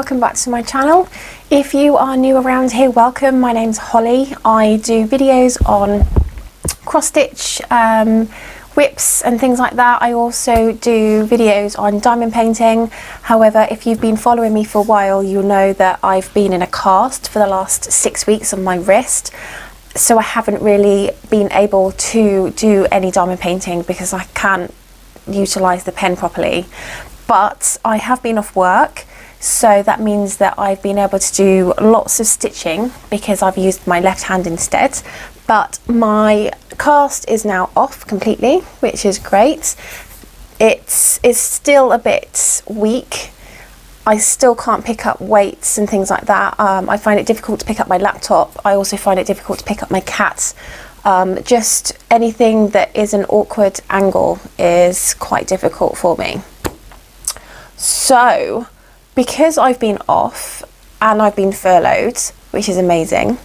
welcome back to my channel. If you are new around here, welcome. My name's Holly. I do videos on cross stitch, whips and things like that. I also do videos on diamond painting. However, if you've been following me for a while, you'll know that I've been in a cast for the last 6 weeks on my wrist. So I haven't really been able to do any diamond painting because I can't utilise the pen properly. But I have been off work, so that means that I've been able to do lots of stitching because I've used my left hand instead. But my cast is now off completely, which is great. It is still a bit weak. I still can't pick up weights and things like that. I find it difficult to pick up my laptop. I also find it difficult to pick up my cat. Just anything that is an awkward angle is quite difficult for me. So, because I've been off and I've been furloughed, which is amazing,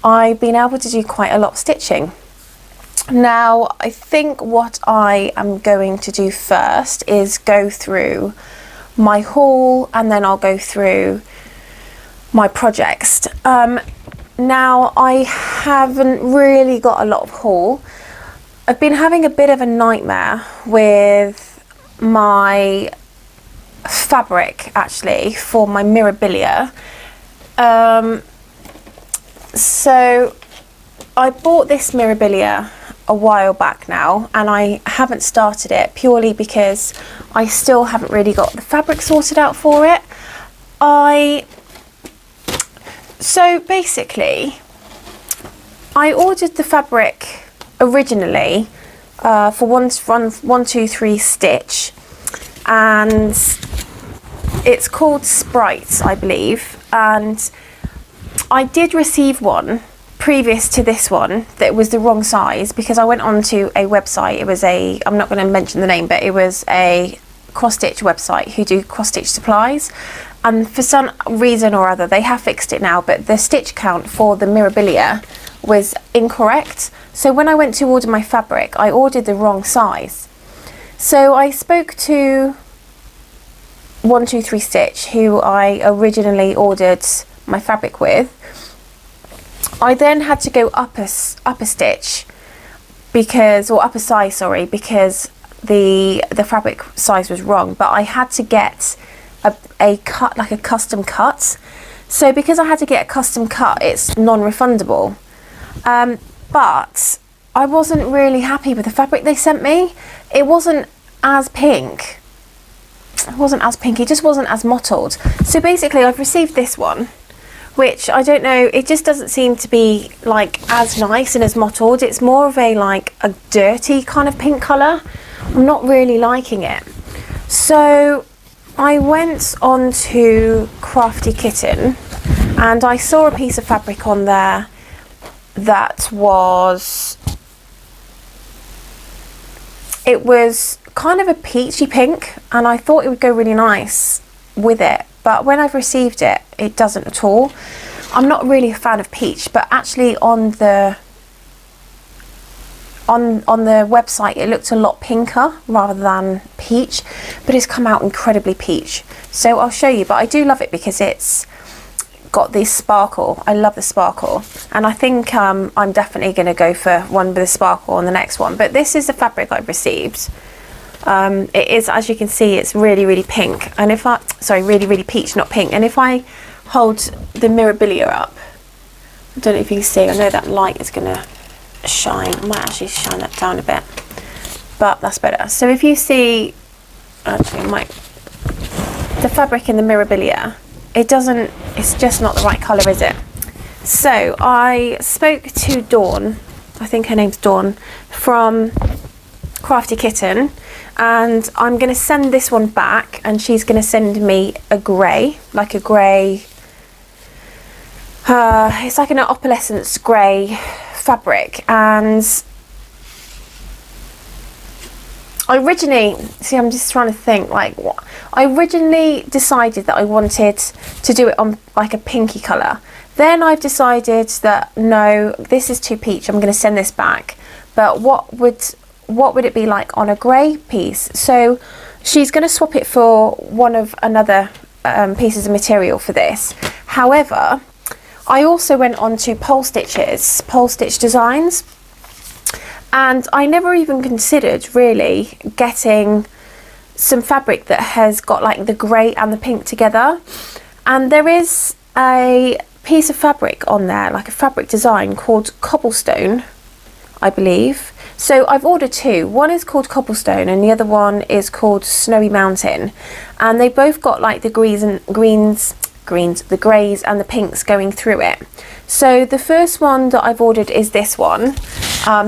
I've been able to do quite a lot of stitching. Now, I think what I am going to do first is go through my haul and then I'll go through my projects. Now, I haven't really got a lot of haul. I've been having a bit of a nightmare with my fabric actually for my mirabilia. So I bought this mirabilia a while back now and I haven't started it purely because I still haven't really got the fabric sorted out for it. So basically I ordered the fabric originally for 123 stitch, and it's called Sprites, I believe, and I did receive one previous to this one that was the wrong size because I went onto a website. It was a, I'm not going to mention the name, but it was a cross stitch website who do cross stitch supplies, and for some reason or other they have fixed it now, but the stitch count for the mirabilia was incorrect. So when I went to order my fabric, I ordered the wrong size. So I spoke to 123 Stitch, who I originally ordered my fabric with. I then had to go up a stitch because, or up a size, sorry, because the fabric size was wrong. But I had to get a cut, like a custom cut. So because I had to get a custom cut, it's non-refundable. But I wasn't really happy with the fabric they sent me. It wasn't as pink. It just wasn't as mottled. So basically I've received this one, which I don't know, it just doesn't seem to be like as nice and as mottled. It's more of a like a dirty kind of pink colour. I'm not really liking it. So I went on to Crafty Kitten and I saw a piece of fabric on there that was, it was kind of a peachy pink, and I thought it would go really nice with it, but when I've received it, it doesn't at all. I'm not really a fan of peach, but actually on the website it looked a lot pinker rather than peach, but it's come out incredibly peach. So I'll show you, but I do love it because it's got this sparkle. I love the sparkle, and I think I'm definitely going to go for one with a sparkle on the next one. But this is the fabric I've received. It is, as you can see, it's really pink, and if I, sorry, really peach, not pink. And if I hold the mirabilia up, I don't know if you can see, I know that light is going to shine. I might actually shine that down a bit, but that's better. So if you see, actually the fabric in the mirabilia, it doesn't, it's just not the right colour, is it? So I spoke to Dawn, I think her name's Dawn, from Crafty Kitten, and I'm going to send this one back, and she's going to send me a grey, like a grey, it's like an opalescence grey fabric. And I originally, see, I'm just trying to think, like, what I originally decided that I wanted to do it on like a pinky colour. Then I've decided that no, this is too peach, I'm going to send this back. But what would it be like on a grey piece? So she's going to swap it for one of another pieces of material for this. However, I also went on to Pole Stitch Designs, and I never even considered really getting some fabric that has got like the grey and the pink together. And there is a piece of fabric on there, like a fabric design called Cobblestone, I believe. So I've ordered two. One is called Cobblestone and the other one is called Snowy Mountain, and they both got like the the greys and the pinks going through it. So the first one that I've ordered is this one.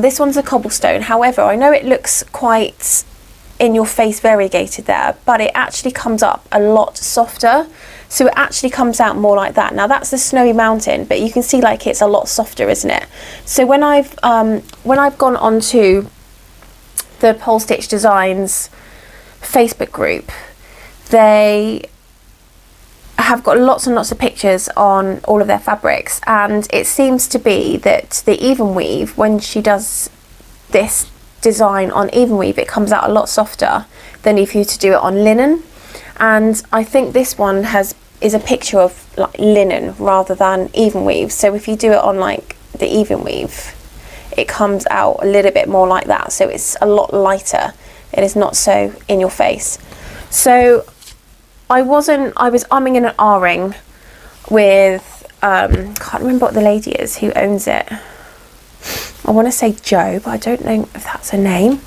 This one's a Cobblestone. However, I know it looks quite in your face variegated there, but it actually comes up a lot softer. So it actually comes out more like that. Now that's the Snowy Mountain, but you can see like it's a lot softer, isn't it? So when I've gone onto the Pole Stitch Designs Facebook group, they have got lots and lots of pictures on all of their fabrics, and it seems to be that the Evenweave, when she does this design on Evenweave, it comes out a lot softer than if you were to do it on linen. And I think this one is a picture of like linen rather than Evenweave. So if you do it on like the Evenweave, it comes out a little bit more like that. So it's a lot lighter. It is not so in your face. So I was umming and ahhing with, can't remember what the lady is who owns it. I want to say Jo, but I don't know if that's her name.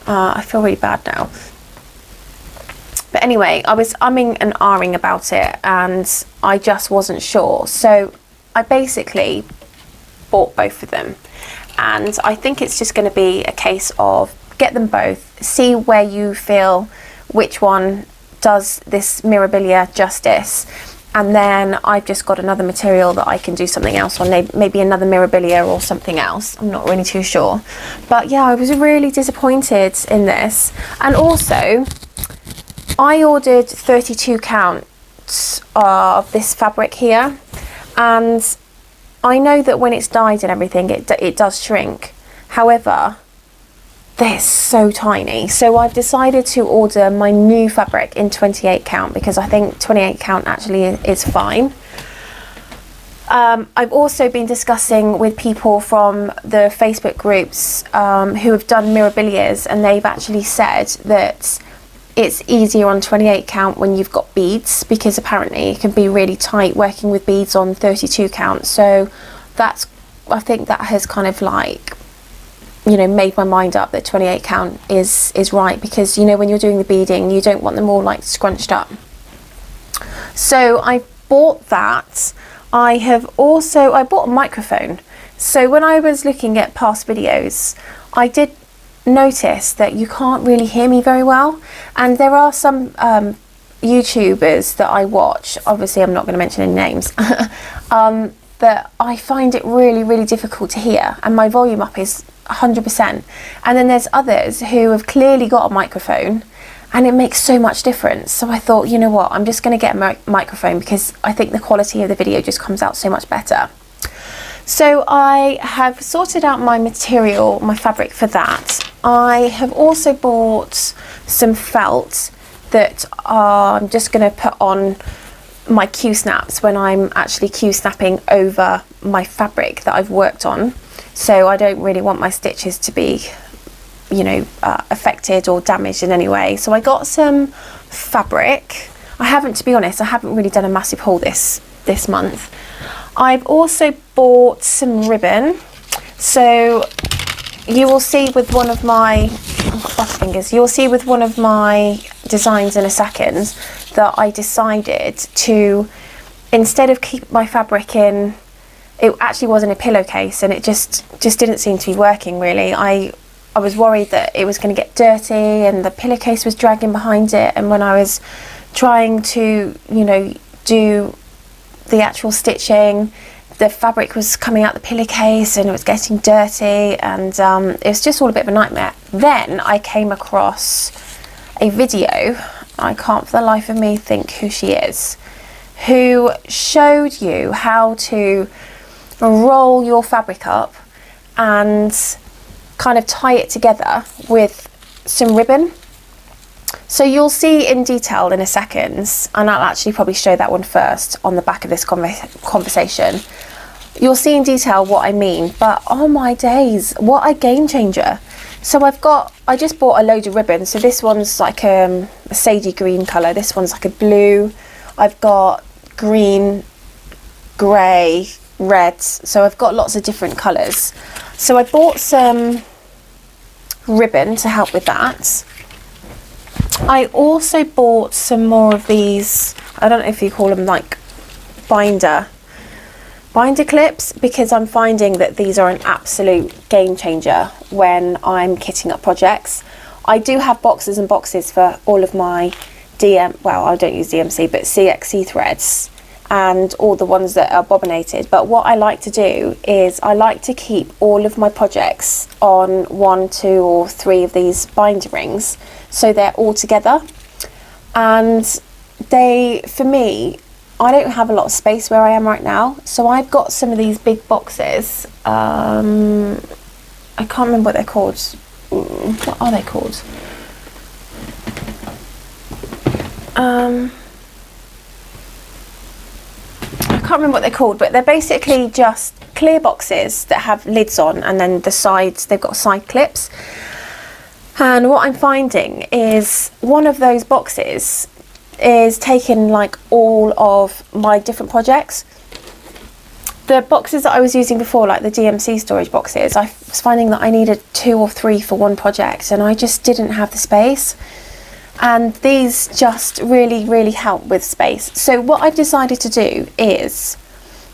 I feel really bad now. But anyway, I was umming and ahhing about it and I just wasn't sure. So I basically bought both of them. And I think it's just going to be a case of get them both, see where you feel which one does this Mirabilia justice. And then I've just got another material that I can do something else on, maybe another Mirabilia or something else. I'm not really too sure. But yeah, I was really disappointed in this. And also, I ordered 32 counts of this fabric here. And I know that when it's dyed and everything, it does shrink. However, they're so tiny. So I've decided to order my new fabric in 28 count because I think 28 count actually is fine. I've also been discussing with people from the Facebook groups who have done Mirabilias, and they've actually said that it's easier on 28 count when you've got beads, because apparently it can be really tight working with beads on 32 count. So I think that has kind of like, you know, made my mind up that 28 count is right, because you know when you're doing the beading you don't want them all like scrunched up. So I bought that. I bought a microphone. So when I was looking at past videos, I did notice that you can't really hear me very well, and there are some YouTubers that I watch, obviously I'm not going to mention any names, that I find it really difficult to hear, and my volume up is 100%. And then there's others who have clearly got a microphone and it makes so much difference. So I thought, you know what, I'm just going to get a microphone because I think the quality of the video just comes out so much better. So I have sorted out my material, my fabric for that. I have also bought some felt that I'm just going to put on my Q-snaps when I'm actually Q-snapping over my fabric that I've worked on. So I don't really want my stitches to be, you know, affected or damaged in any way. So I got some fabric. To be honest, I haven't really done a massive haul this month. I've also bought some ribbon. So you will see with one of my you'll see with one of my designs in a second that I decided to, instead of keep my fabric in, it actually was in a pillowcase, and it just didn't seem to be working really. I was worried that it was going to get dirty and the pillowcase was dragging behind it, and when I was trying to, you know, do the actual stitching, the fabric was coming out the pillowcase and it was getting dirty, and it was just all a bit of a nightmare. Then I came across a video, I can't for the life of me think who she is, who showed you how to roll your fabric up and kind of tie it together with some ribbon. So you'll see in detail in a second, and I'll actually probably show that one first on the back of this conversation. You'll see in detail what I mean, but oh my days, what a game changer. So I just bought a load of ribbon. So this one's like a sagey green colour. This one's like a blue. I've got green, grey, reds. So I've got lots of different colours. So I bought some ribbon to help with that. I also bought some more of these, I don't know if you call them like binder clips, because I'm finding that these are an absolute game changer when I'm kitting up projects. I do have boxes and boxes for all of my well, I don't use DMC, but CXC threads and all the ones that are bobbinated. But what I like to do is I like to keep all of my projects on 1, 2 or 3 of these binder rings, so they're all together. And for me, I don't have a lot of space where I am right now, so I've got some of these big boxes. I can't remember what they're called. What are they called? I can't remember what they're called, but they're basically just clear boxes that have lids on, and then the sides, they've got side clips. And what I'm finding is one of those boxes is taking like all of my different projects. The boxes that I was using before, like the DMC storage boxes, I was finding that I needed 2 or 3 for one project, and I just didn't have the space. And these just really, really help with space. So what I've decided to do is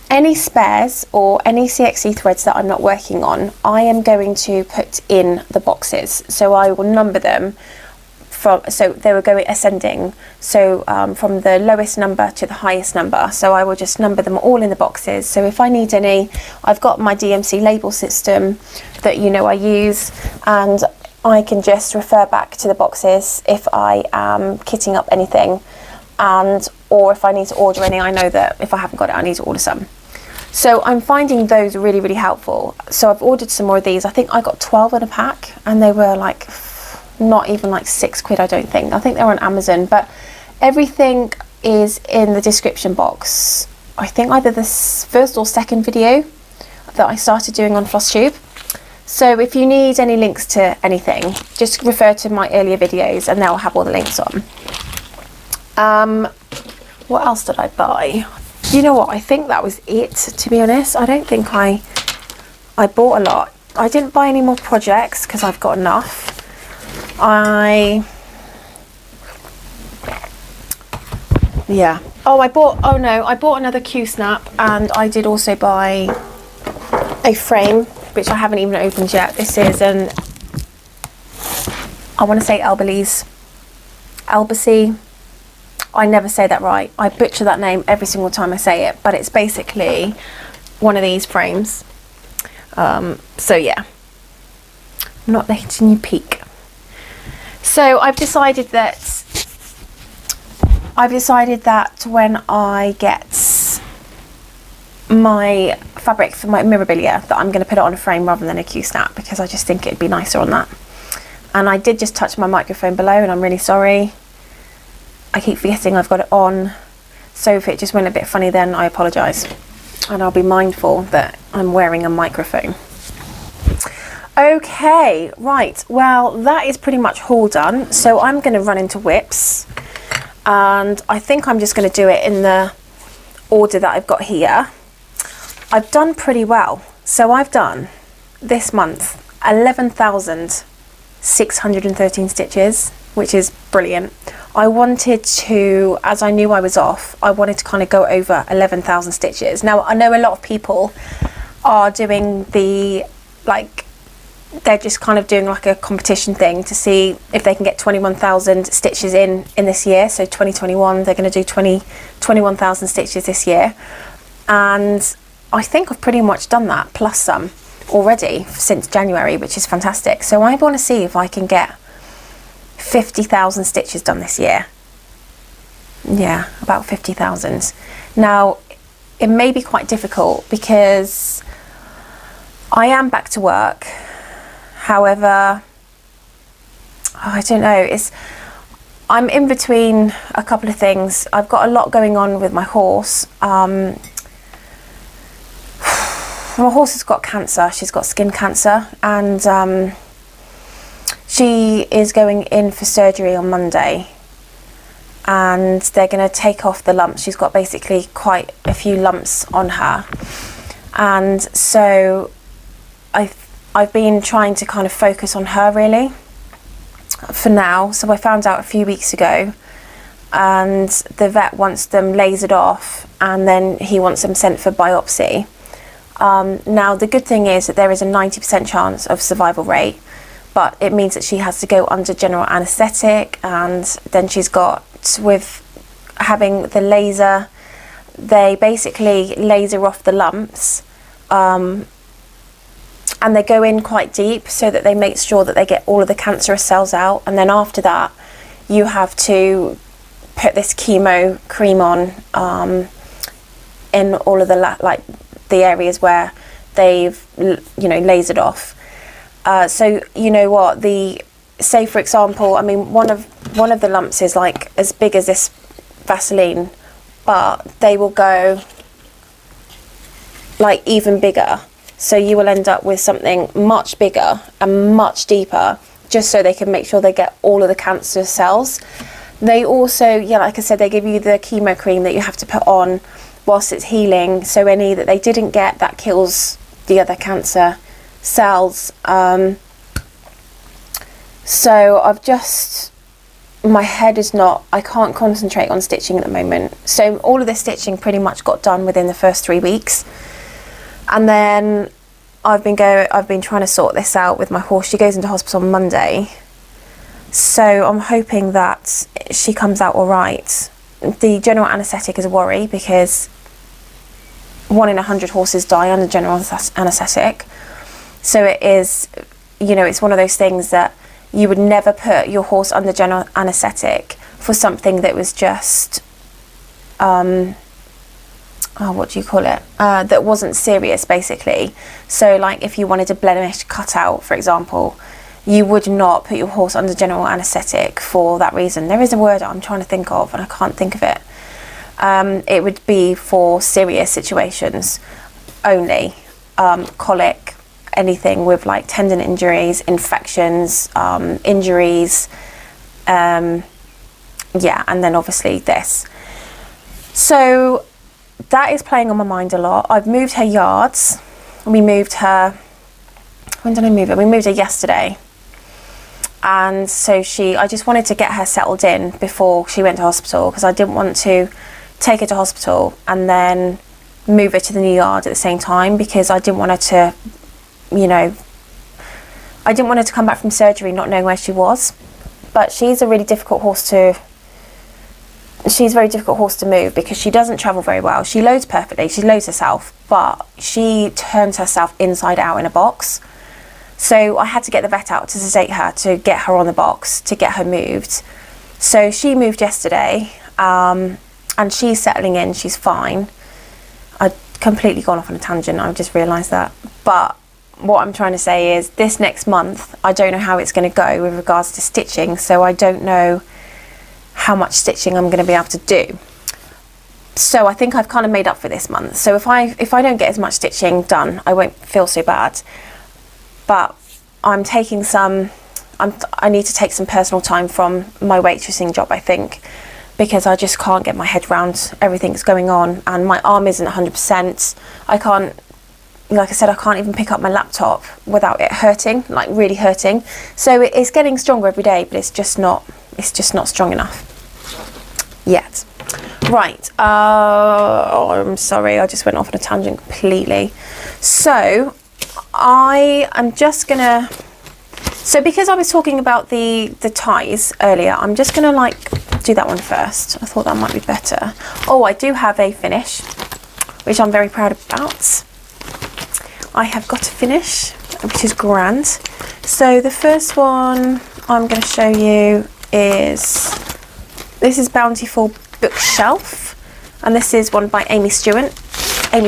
any spares or any CXC threads that I'm not working on, I am going to put in the boxes. So I will number them so they will go ascending, so from the lowest number to the highest number. So I will just number them all in the boxes. So if I need any, I've got my DMC label system that I use, and I can just refer back to the boxes if I am kitting up anything, or if I need to order any, I know that if I haven't got it, I need to order some. So I'm finding those really, really helpful. So I've ordered some more of these. I think I got 12 in a pack, and they were like not even like £6, I don't think. I think they're on Amazon, but everything is in the description box. I think either the first or second video that I started doing on FlossTube. So if you need any links to anything, just refer to my earlier videos and they'll have all the links on. What else did I buy? You know what, I think that was it, to be honest. I don't think I bought a lot. I didn't buy any more projects because I've got enough. I bought another Q-snap, and I did also buy a frame, which I haven't even opened yet. This is I want to say Elbessee. I never say that right. I butcher that name every single time I say it, but it's basically one of these frames. So yeah, I'm not letting you peek. So I've decided that when I get my fabric for my memorabilia, that I'm going to put it on a frame rather than a Q-snap, because I just think it'd be nicer on that. And I did just touch my microphone below, and I'm really sorry. I keep forgetting I've got it on, so if it just went a bit funny then I apologise, and I'll be mindful that I'm wearing a microphone. Okay, right, well that is pretty much all done, so I'm going to run into whips, and I think I'm just going to do it in the order that I've got here. I've done pretty well, so I've done this month 11,613 stitches, which is brilliant. I wanted to, as I knew I was off, I wanted to kind of go over 11,000 stitches. Now I know a lot of people are doing they're just kind of doing like a competition thing to see if they can get 21,000 stitches in this year. So 2021, they're going to do 21,000 stitches this year. And I think I've pretty much done that, plus some already since January, which is fantastic. So I want to see if I can get 50,000 stitches done this year. Yeah, about 50,000. Now, it may be quite difficult because I am back to work. However, I don't know, I'm in between a couple of things. I've got a lot going on with my horse. My horse has got cancer. She's got skin cancer, and she is going in for surgery on Monday, and they're going to take off the lumps. She's got basically quite a few lumps on her, and so I've been trying to kind of focus on her really for now. So I found out a few weeks ago, and the vet wants them lasered off, and then he wants them sent for biopsy. Now the good thing is that there is a 90% chance of survival rate, but it means that she has to go under general anaesthetic, and then she's got, with having the laser, they basically laser off the lumps, and they go in quite deep so that they make sure that they get all of the cancerous cells out, and then after that you have to put this chemo cream on in all of the the areas where they've lasered off. So you know what, say for example, I mean one of the lumps is like as big as this Vaseline, but they will go like even bigger. So you will end up with something much bigger and much deeper, just so they can make sure they get all of the cancer cells. They also, like I said, they give you the chemo cream that you have to put on whilst it's healing. So any that they didn't get, that kills the other cancer cells. So my head is not, I can't concentrate on stitching at the moment. So all of this stitching pretty much got done within the first 3 weeks. And then I've been trying to sort this out with my horse. She goes into hospital on Monday, so I'm hoping that she comes out all right. The general anaesthetic is a worry, because 1 in 100 horses die under general anaesthetic. So it is, it's one of those things that you would never put your horse under general anaesthetic for something that was just what do you call it, that wasn't serious basically. So like if you wanted a blemish cut out, for example, you would not put your horse under general anaesthetic for that reason. There is a word I'm trying to think of and I can't think of it. It would be for serious situations only, colic, anything with like tendon injuries, infections, injuries, and then obviously this. So that is playing on my mind a lot. I've moved her yards. We moved her, when did I move her? We moved her yesterday. And so I just wanted to get her settled in before she went to hospital, because I didn't want to take her to hospital and then move her to the new yard at the same time, because I didn't want her to, I didn't want her to come back from surgery not knowing where she was. But she's a really difficult horse to move, because she doesn't travel very well. She loads perfectly, she loads herself, but she turns herself inside out in a box. So I had to get the vet out to sedate her, to get her on the box, to get her moved. So she moved yesterday, and she's settling in, she's fine. I'd completely gone off on a tangent, I've just realised that. But what I'm trying to say is, this next month, I don't know how it's going to go with regards to stitching, so I don't know how much stitching I'm going to be able to do. So I think I've kind of made up for this month. So if I don't get as much stitching done, I won't feel so bad. But I'm taking I need to take some personal time from my waitressing job, I think, because I just can't get my head around everything that's going on, and my arm isn't 100%. I can't, like I said, I can't even pick up my laptop without it hurting, like really hurting. So it's getting stronger every day, but it's just not strong enough yet. Right, I'm sorry, I just went off on a tangent completely. So I am just gonna, because I was talking about the ties earlier, I'm just gonna do that one first. I thought that might be better. Oh, I do have a finish, which I'm very proud about. I have got a finish, which is grand. So the first one I'm going to show you is, this is Bountiful Bookshelf, and this is one by Amy Stewart, and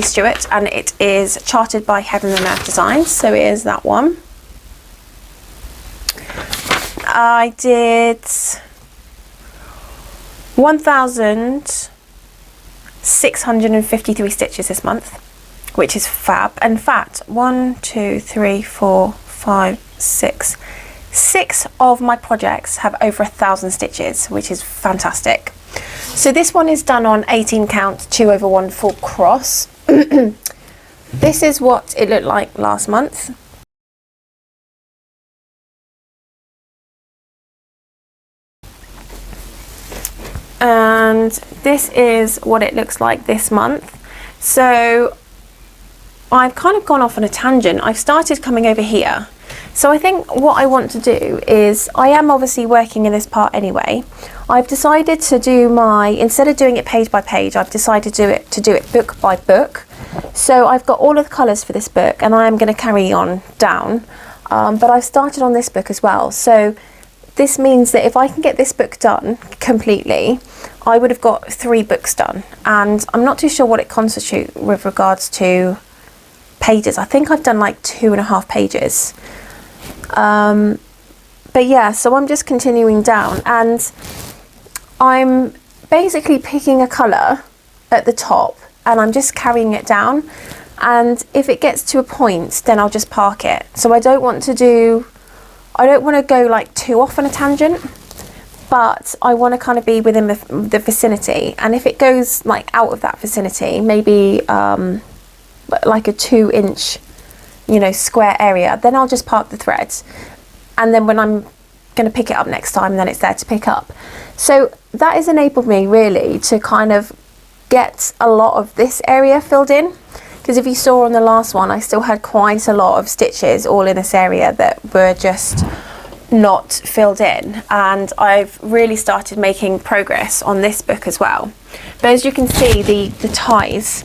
it is charted by Heaven and Earth Designs, so it is that one. 1,653 stitches this month, which is fab. In fact, 1, 2, 3, 4, 5, 6. 6 of my projects have over 1,000 stitches, which is fantastic. So this one is done on 18 count 2/1 full cross. This is what it looked like last month. And this is what it looks like this month. So I've kind of gone off on a tangent. I've started coming over here. So I think what I want to do is, I am obviously working in this part anyway. I've decided to do instead of doing it page by page, I've decided to do it book by book. So I've got all of the colours for this book, and I am going to carry on down. But I've started on this book as well. So this means that if I can get this book done completely, I would have got 3 books done. And I'm not too sure what it constitutes with regards to pages. I think I've done like 2.5 pages. But yeah, so I'm just continuing down, and I'm basically picking a colour at the top, and I'm just carrying it down. And if it gets to a point, then I'll just park it. So I don't want to go like too off on a tangent, but I want to kind of be within the vicinity. And if it goes like out of that vicinity, maybe like a 2-inch, square area, then I'll just park the threads. And then when I'm going to pick it up next time, then it's there to pick up. So that has enabled me really to kind of get a lot of this area filled in. Because if you saw on the last one, I still had quite a lot of stitches all in this area that were just not filled in. And I've really started making progress on this book as well. But as you can see, the ties,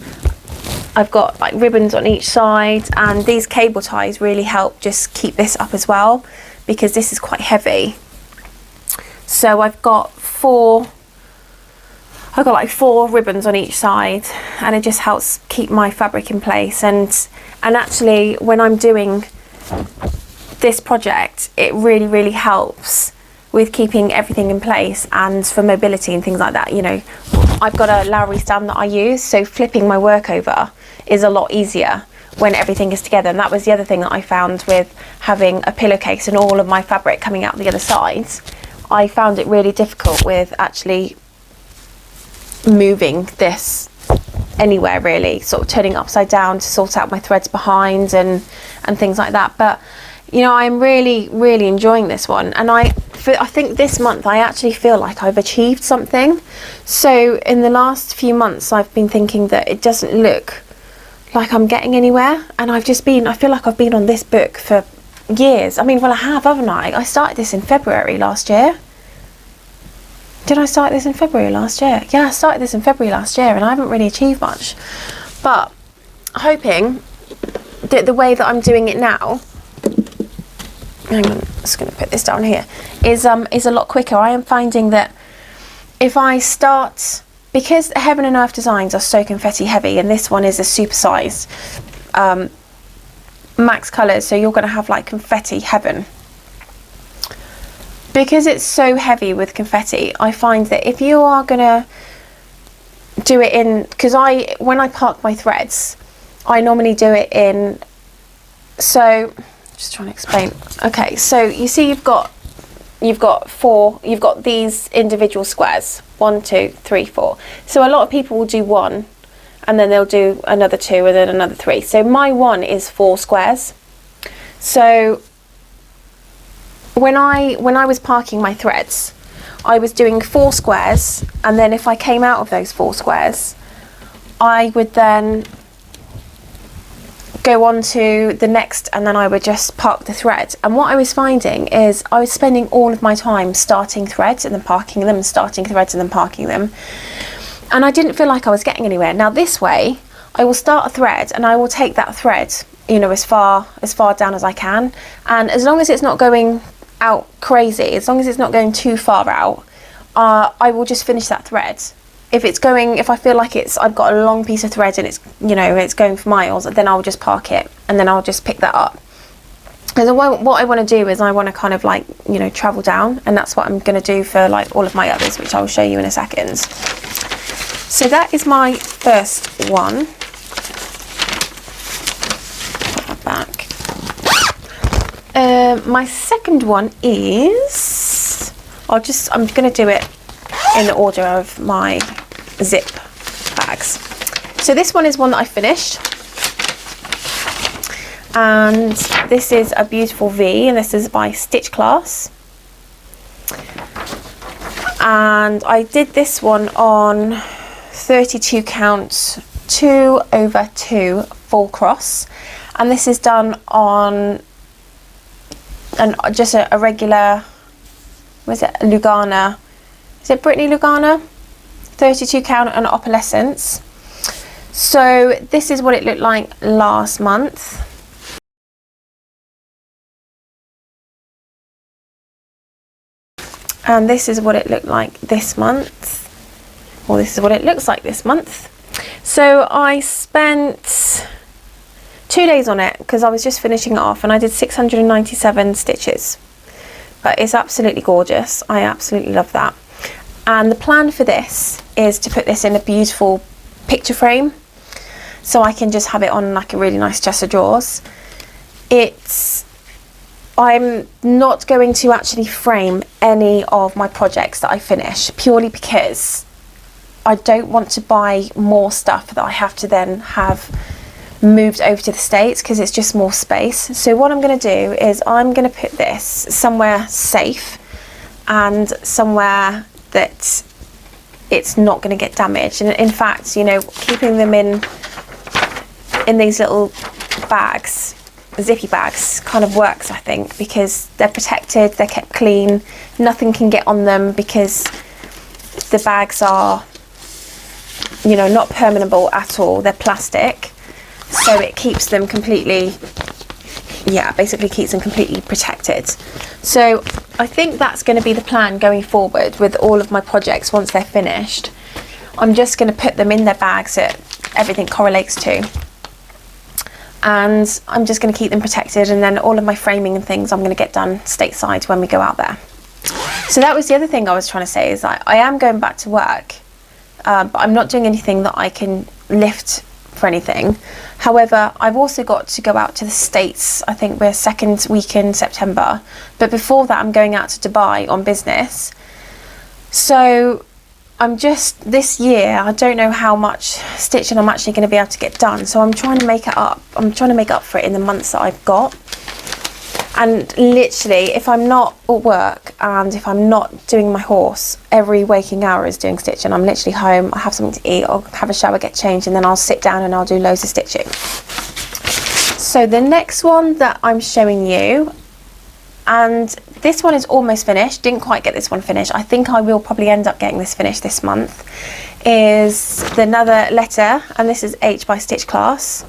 I've got like ribbons on each side, and these cable ties really help just keep this up as well, because this is quite heavy. So I've got like 4 ribbons on each side, and it just helps keep my fabric in place. And actually, when I'm doing this project, it really helps with keeping everything in place and for mobility and things like that. I've got a Lowry stand that I use, so flipping my work over is a lot easier when everything is together. And that was the other thing that I found with having a pillowcase and all of my fabric coming out the other sides. I found it really difficult with actually moving this anywhere, really, sort of turning it upside down to sort out my threads behind and things like that. But I'm really enjoying this one, and I think this month I actually feel like I've achieved something. So in the last few months I've been thinking that it doesn't look like I'm getting anywhere, and I feel like I've been on this book for years. I mean, well, I have, haven't I? I started this in February last year. Did I start this in February last year? Yeah, I started this in February last year, and I haven't really achieved much. But hoping that the way that I'm doing it now, hang on, I'm just going to put this down here, is a lot quicker. I am finding that if I start, because Heaven and Earth designs are so confetti heavy, and this one is a supersized max colours, so you're going to have like confetti heaven. Because it's so heavy with confetti, I find that if you are going to do it in, because when I park my threads, I normally do it in, so just trying to explain. Okay, so you see you've got these individual squares, 1, 2, 3, 4. So a lot of people will do 1, and then they'll do another 2, and then another 3. So my 1 is 4 squares. So when I was parking my threads, I was doing 4 squares, and then if I came out of those 4 squares, I would then go on to the next, and then I would just park the thread. And what I was finding is I was spending all of my time starting threads and then parking them, and starting threads and then parking them, and I didn't feel like I was getting anywhere. Now this way, I will start a thread and I will take that thread, as far down as I can, and as long as it's not going out crazy, as long as it's not going too far out, I will just finish that thread. If I feel like I've got a long piece of thread and it's going for miles, then I'll just park it, and then I'll just pick that up. Because what I want to do is I want to kind of like, you know, travel down, and that's what I'm going to do for like all of my others, which I'll show you in a second. So that is my first one. Put that back. My second one is, I'm going to do it in the order of my zip bags. So this one is one that I finished. And this is a beautiful V, and this is by Stitch Class. And I did this one on 32 count 2/2 full cross, and this is done on just a regular, was it Lugana? Is it Brittany Lugana? 32 count and opalescence. So this is what it looked like last month. And this is what it looked like this month. Well, this is what it looks like this month. So I spent 2 days on it because I was just finishing it off, and I did 697 stitches. But it's absolutely gorgeous. I absolutely love that. And the plan for this is to put this in a beautiful picture frame, so I can just have it on like a really nice chest of drawers. I'm not going to actually frame any of my projects that I finish, purely because I don't want to buy more stuff that I have to then have moved over to the States, because it's just more space. So what I'm going to do is I'm going to put this somewhere safe and somewhere that it's not going to get damaged. And in fact, you know, keeping them in these little bags, zippy bags, kind of works, I think, because they're protected, they're kept clean, nothing can get on them because the bags are, you know, not permeable at all. They're plastic, so it keeps them completely, yeah, basically keeps them completely protected. So I think that's going to be the plan going forward with all of my projects. Once they're finished, I'm just going to put them in their bags that everything correlates to, and I'm just going to keep them protected, and then all of my framing and things I'm going to get done stateside when we go out there. So that was the other thing I was trying to say, is that I am going back to work, but I'm not doing anything that I can lift for anything. However, I've also got to go out to the States. I think we're second week in September, but before that I'm going out to Dubai on business. So I'm just, this year, I don't know how much stitching I'm actually going to be able to get done. So I'm trying to make it up. I'm trying to make up for it in the months that I've got. And literally, if I'm not at work and if I'm not doing my horse, every waking hour is doing stitching. I'm literally home, I have something to eat, I'll have a shower, get changed, and then I'll sit down and I'll do loads of stitching. So the next one that I'm showing you, and this one is almost finished, didn't quite get this one finished, I think I will probably end up getting this finished this month, is another letter, and this is H by Stitch Class,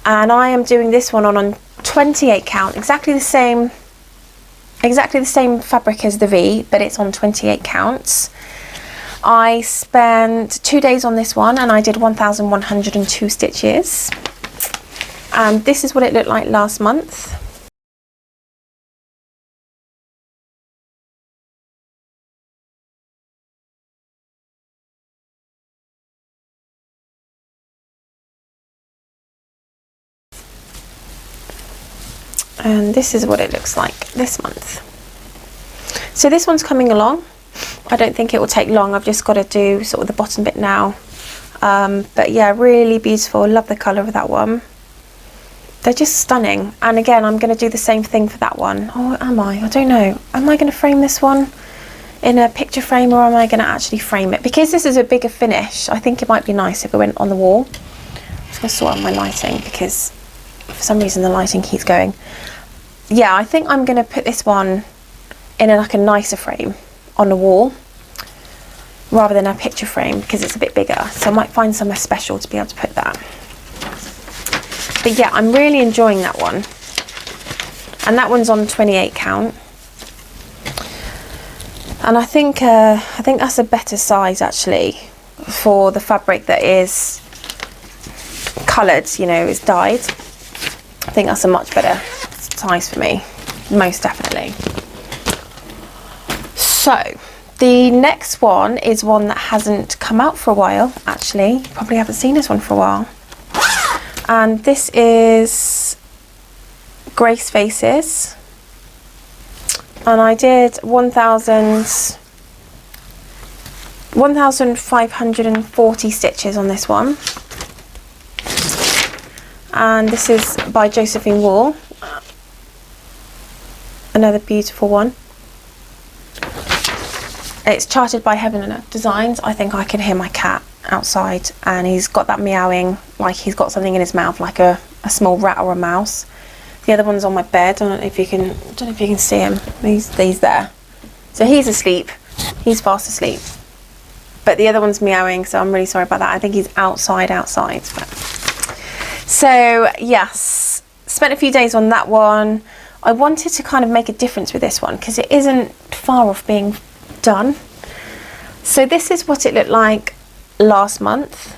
and I am doing this one on 28 count, exactly the same fabric as the V, but it's on 28 counts. I spent 2 days on this one, and I did 1,102 stitches, and this is what it looked like last month. And this is what it looks like this month. So this one's coming along. I don't think it will take long. I've just got to do sort of the bottom bit now. But yeah, really beautiful. Love the colour of that one. They're just stunning. And again, I'm going to do the same thing for that one. Oh, am I? I don't know. Am I going to frame this one in a picture frame, or am I going to actually frame it? Because this is a bigger finish, I think it might be nice if it went on the wall. I'm just going to sort out my lighting, because for some reason the lighting keeps going. Yeah, I think I'm going to put this one in like a nicer frame on the wall rather than a picture frame, because it's a bit bigger. So I might find somewhere special to be able to put that. But yeah, I'm really enjoying that one. And that one's on 28 count. And I think that's a better size actually for the fabric that is coloured, you know, is dyed. I think that's a much better size for me, most definitely. So the next one is one that hasn't come out for a while, actually. You probably haven't seen this one for a while. And this is Grace Faces. And I did 1,540 stitches on this one. And this is by Josephine Wall. Another beautiful one. It's charted by Heaven and Earth Designs. I think I can hear my cat outside, and he's got that meowing like he's got something in his mouth, like a small rat or a mouse. The other one's on my bed. I don't know if you can see him. He's there. So he's asleep. He's fast asleep. But the other one's meowing, so I'm really sorry about that. I think he's outside. But. So yes, spent a few days on that one. I wanted to kind of make a difference with this one because it isn't far off being done. So this is what it looked like last month.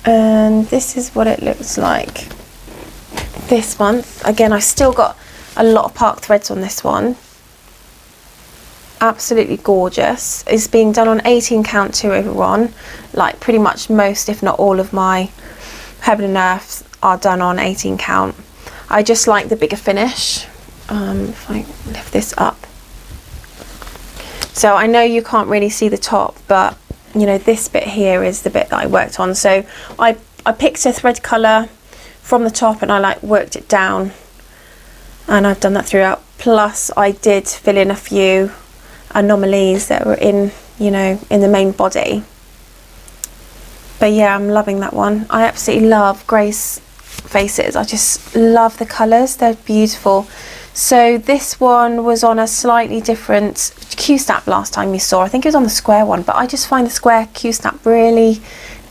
And this is what it looks like this month. Again, I still got a lot of park threads on this one. Absolutely gorgeous. It's being done on 18 count 2/1. Like pretty much most, if not all, of my Heaven and Earths are done on 18 count. I just like the bigger finish. If I lift this up. So I know you can't really see the top, but you know, this bit here is the bit that I worked on. So I picked a thread colour from the top and I like worked it down, and I've done that throughout. Plus I did fill in a few anomalies that were in, you know, in the main body. But yeah, I'm loving that one. I absolutely love Grace Faces. I just love the colours, they're beautiful. So this one was on a slightly different Q-snap last time you saw. I think it was on the square one, but I just find the square Q-snap really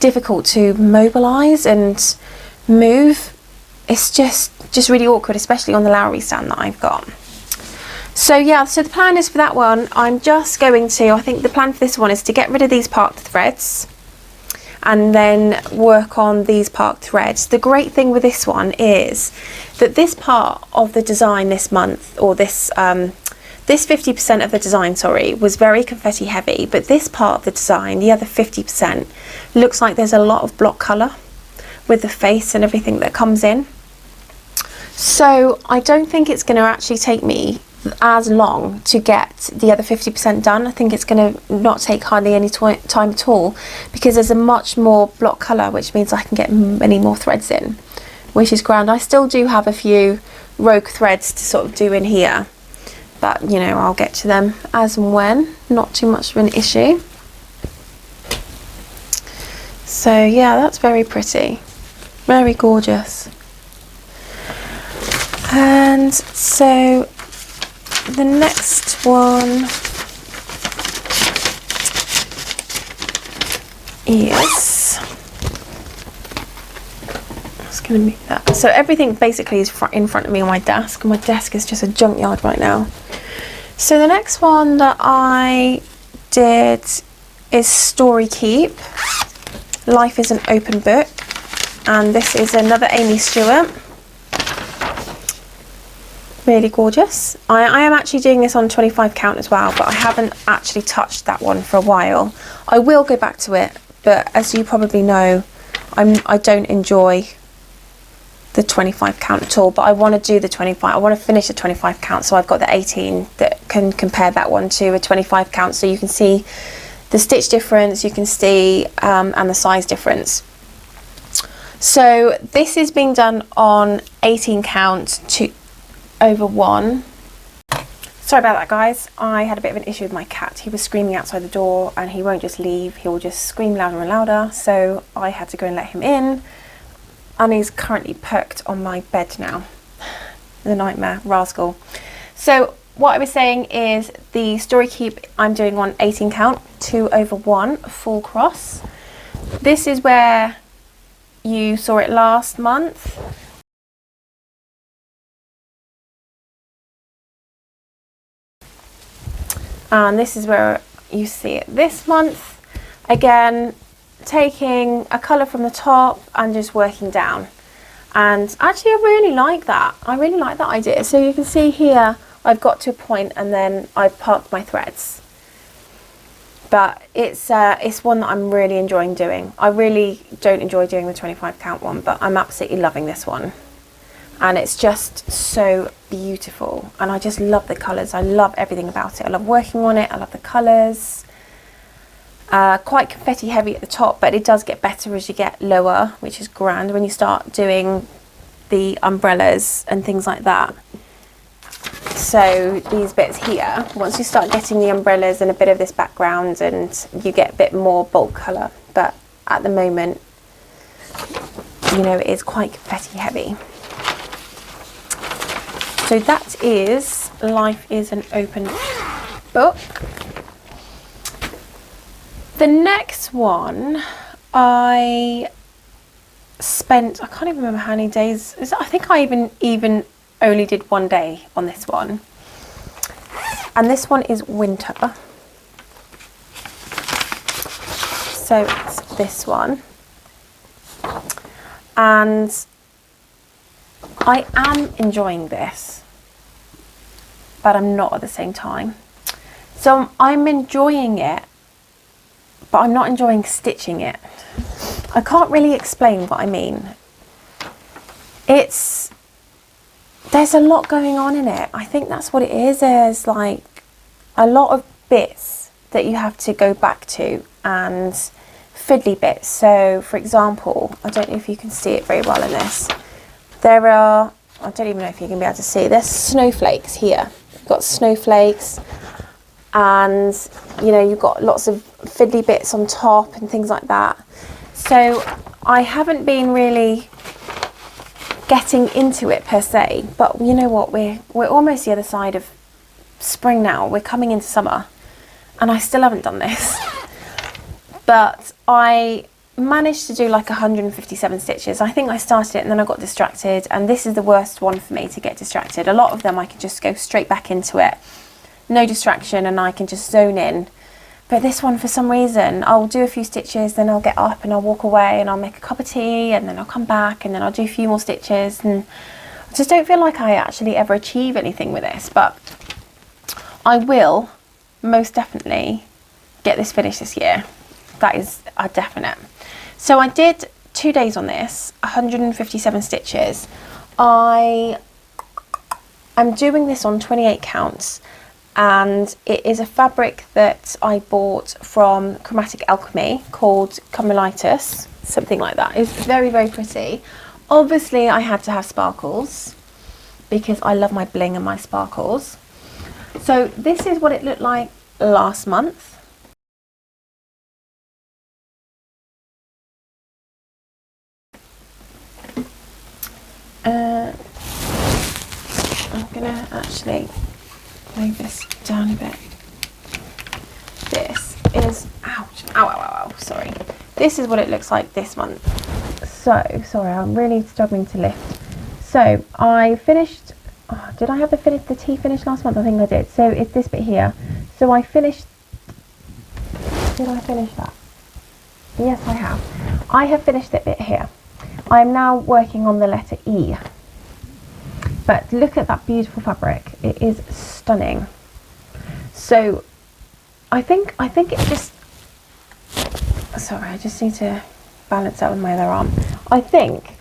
difficult to mobilise and move. It's just really awkward, especially on the Lowry stand that I've got. So yeah, so the plan is for that one, I'm just going to, I think the plan for this one is to get rid of these parked threads and then work on these parked threads. The great thing with this one is that this part of the design this month, or this 50% of the design, sorry, was very confetti heavy, but this part of the design, the other 50%, looks like there's a lot of block colour with the face and everything that comes in. So I don't think it's going to actually take me as long to get the other 50% done. I think it's going to not take hardly any time at all, because there's a much more block colour, which means I can get many more threads in, which is grand. I still do have a few rogue threads to sort of do in here, but you know, I'll get to them as and when, not too much of an issue. So yeah, that's very pretty, very gorgeous. And so the next one is, I'm just going to move that. So everything basically is in front of me on my desk. My desk is just a junkyard right now. So the next one that I did is Storykeep. Life is an Open Book. And this is another Amy Stewart. Really gorgeous. I am actually doing this on 25 count as well, but I haven't actually touched that one for a while. I will go back to it, but as you probably know, I don't enjoy the 25 count at all, but I want to do the 25. I want to finish the 25 count, so I've got the 18 that can compare that one to a 25 count, so you can see the stitch difference, you can see and the size difference. So this is being done on 18 count over 1. Sorry about that, guys. I had a bit of an issue with my cat. He was screaming outside the door and he won't just leave, he will just scream louder and louder, so I had to go and let him in, and he's currently perked on my bed now. The nightmare rascal. So what I was saying is the Storykeep I'm doing on 18 count 2/1 full cross. This is where you saw it last month. And this is where you see it this month. Again, taking a colour from the top and just working down. And actually I really like that. I really like that idea. So you can see here I've got to a point and then I've parked my threads. But it's one that I'm really enjoying doing. I really don't enjoy doing the 25 count one, but I'm absolutely loving this one. And it's just so beautiful. And I just love the colours. I love everything about it. I love working on it. I love the colours. Quite confetti heavy at the top, but it does get better as you get lower, which is grand when you start doing the umbrellas and things like that. So these bits here, once you start getting the umbrellas and a bit of this background, and you get a bit more bulk colour, but at the moment, you know, it is quite confetti heavy. So that is Life is an Open Book. The next one, I spent, I can't even remember how many days, I think I even only did one day on this one. And this one is Winter. So it's this one. And I am enjoying this, but I'm not at the same time. So I'm enjoying it, but I'm not enjoying stitching it. I can't really explain what I mean. There's a lot going on in it. I think that's what it is. There's like a lot of bits that you have to go back to, and fiddly bits. So for example, I don't know if you can see it very well in this. There are, I don't even know if you can be able to see, there's snowflakes here. You've got snowflakes, and you know, you've got lots of fiddly bits on top and things like that. So I haven't been really getting into it per se, but you know what, we're almost the other side of spring now. We're coming into summer and I still haven't done this. But I managed to do like 157 stitches. I think I started it and then I got distracted, and this is the worst one for me to get distracted. A lot of them I can just go straight back into it, no distraction, and I can just zone in. But this one, for some reason, I'll do a few stitches, then I'll get up and I'll walk away and I'll make a cup of tea, and then I'll come back and then I'll do a few more stitches, and I just don't feel like I actually ever achieve anything with this. But I will most definitely get this finished this year. That is a definite. So I did 2 days on this, 157 stitches. I'm doing this on 28 counts, and it is a fabric that I bought from Chromatic Alchemy called Carmelitis, something like that. It's very, very pretty. Obviously I had to have sparkles because I love my bling and my sparkles. So this is what it looked like last month. I'm gonna actually move this down a bit. This is, ouch, ow, ow, ow, ow, sorry. This is what it looks like this month. So, sorry, I'm really struggling to lift. So, I finished, did I have the tea finished last month? I think I did. So, it's this bit here. So, I finished, did I finish that? Yes, I have. I have finished that bit here. I'm now working on the letter E. But look at that beautiful fabric. It is stunning. So I think it just, sorry, I just need to balance out with my other arm. I think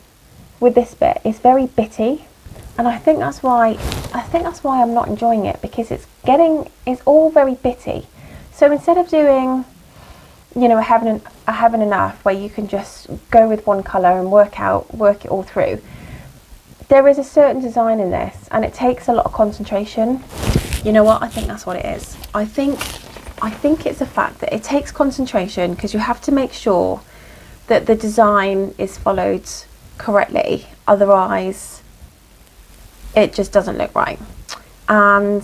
with this bit, it's very bitty, and I think that's why I'm not enjoying it, because it's all very bitty. So instead of doing, you know, a heaven and earth where you can just go with one colour and work it all through, there is a certain design in this, and it takes a lot of concentration. You know what? I think that's what it is. I think it's the fact that it takes concentration, because you have to make sure that the design is followed correctly. Otherwise, it just doesn't look right. And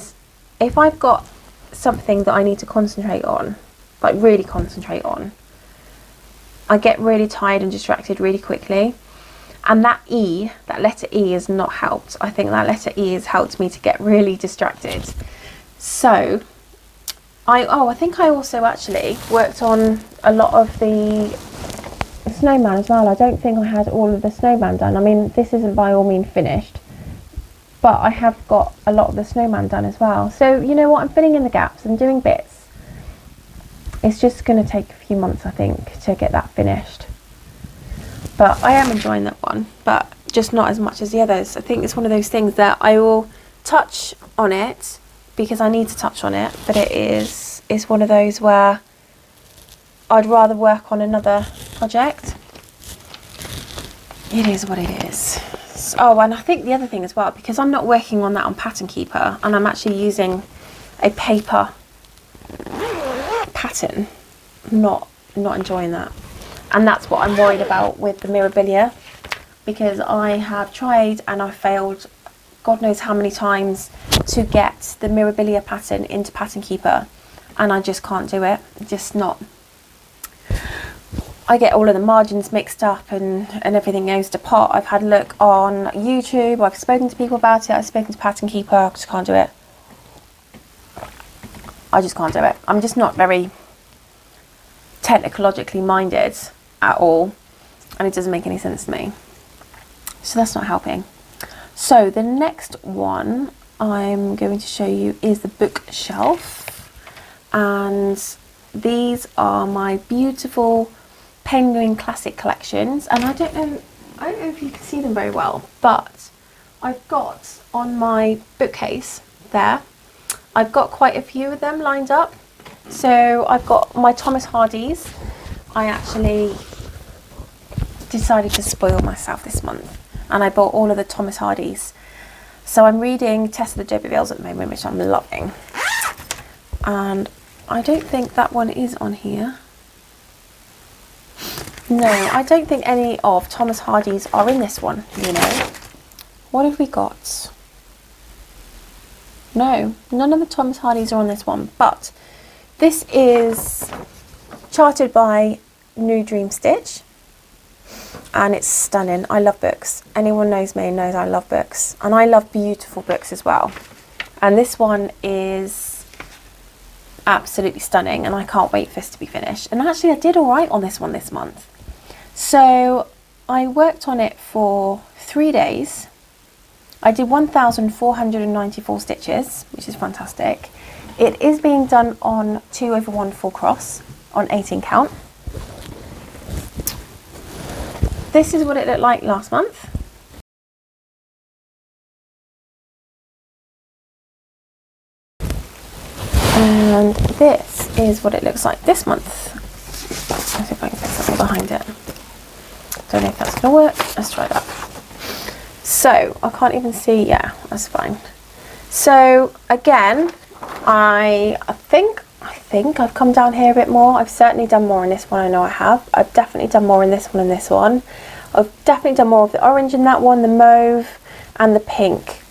if I've got something that I need to concentrate on, like really concentrate on, I get really tired and distracted really quickly. And that letter E has not helped. I think that letter E has helped me to get really distracted. So I think I also actually worked on a lot of the snowman as well. I don't think I had all of the snowman done. I mean, this isn't by all means finished, but I have got a lot of the snowman done as well. So you know what, I'm filling in the gaps and doing bits. It's just going to take a few months, I think, to get that finished. But I am enjoying that one, but just not as much as the others. I think it's one of those things that I will touch on it because I need to touch on it, but it's one of those where I'd rather work on another project. It is what it is. Oh, and I think the other thing as well, because I'm not working on that on Pattern Keeper and I'm actually using a paper pattern, I'm not enjoying that. And that's what I'm worried about with the Mirabilia, because I have tried and I've failed God knows how many times to get the Mirabilia pattern into Pattern Keeper, and I just can't do it. Just not. I get all of the margins mixed up and everything goes to pot. I've had a look on YouTube, I've spoken to people about it, I've spoken to Pattern Keeper, I just can't do it. I just can't do it. I'm just not very technologically minded at all, and it doesn't make any sense to me. So that's not helping. So the next one I'm going to show you is the bookshelf, and these are my beautiful Penguin Classic collections, and I don't know if you can see them very well, but I've got on my bookcase there, I've got quite a few of them lined up. So I've got my Thomas Hardy's. I actually decided to spoil myself this month and I bought all of the Thomas Hardy's. So I'm reading Tess of the D'Urbervilles at the moment, which I'm loving. And I don't think that one is on here. No, I don't think any of Thomas Hardy's are in this one, you know. What have we got? No, none of the Thomas Hardy's are on this one, but this is charted by New Dream Stitch, and it's stunning. I love books. Anyone knows me knows I love books, and I love beautiful books as well. And this one is absolutely stunning, and I can't wait for this to be finished. And actually, I did all right on this one this month. So I worked on it for 3 days. I did 1,494 stitches, which is fantastic. It is being done on 2/1 full cross on 18 count. This is what it looked like last month. And this is what it looks like this month. Let's see if I can put something behind it. Don't know if that's going to work. Let's try that. So I can't even see. Yeah, that's fine. So again, I think I've come down here a bit more. I've certainly done more in this one. I know I have. I've definitely done more in this one and this one. I've definitely done more of the orange in that one, the mauve and the pink.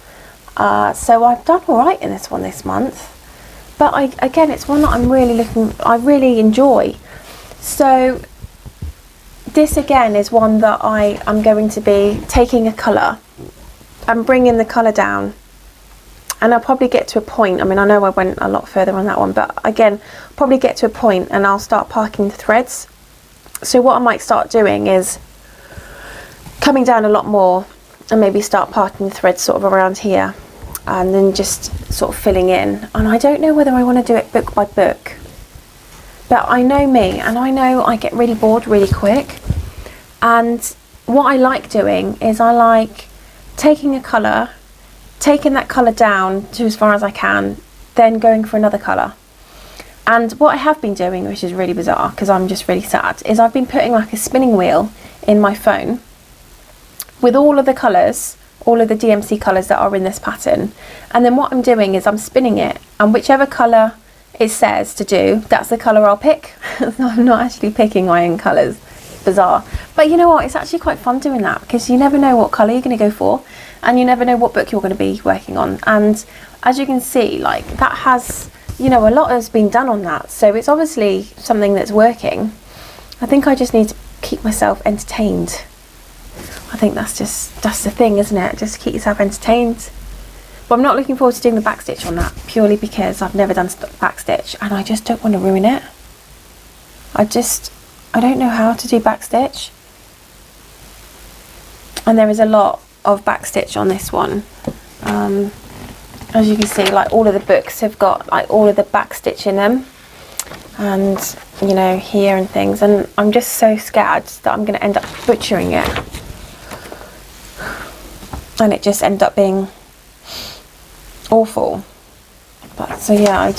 So I've done all right in this one this month. But again, it's one that I really enjoy. So this again is one that I am going to be taking a colour and bringing the colour down, and I'll probably get to a point. I mean, I know I went a lot further on that one, but again, probably get to a point and I'll start parking the threads. So what I might start doing is coming down a lot more and maybe start parking the threads sort of around here, and then just sort of filling in. And I don't know whether I want to do it book by book, but I know me, and I know I get really bored really quick. And what I like doing is I like taking a colour, taking that colour down to as far as I can, then going for another colour. And what I have been doing, which is really bizarre because I'm just really sad, is I've been putting like a spinning wheel in my phone with all of the colours, all of the DMC colours that are in this pattern. And then what I'm doing is I'm spinning it, and whichever colour it says to do, that's the colour I'll pick. So I'm not actually picking my own colours. Bizarre. But you know what, it's actually quite fun doing that, because you never know what colour you're going to go for, and you never know what book you're going to be working on. And as you can see, like, that has, you know, a lot has been done on that, so it's obviously something that's working. I think I just need to keep myself entertained. I think that's the thing, isn't it? Just keep yourself entertained. But I'm not looking forward to doing the backstitch on that, purely because I've never done backstitch and I just don't want to ruin it. I don't know how to do backstitch. And there is a lot of backstitch on this one. As you can see, like all of the books have got like all of the backstitch in them, and you know, here and things, and I'm just so scared that I'm going to end up butchering it and it just end up being awful. But so yeah, I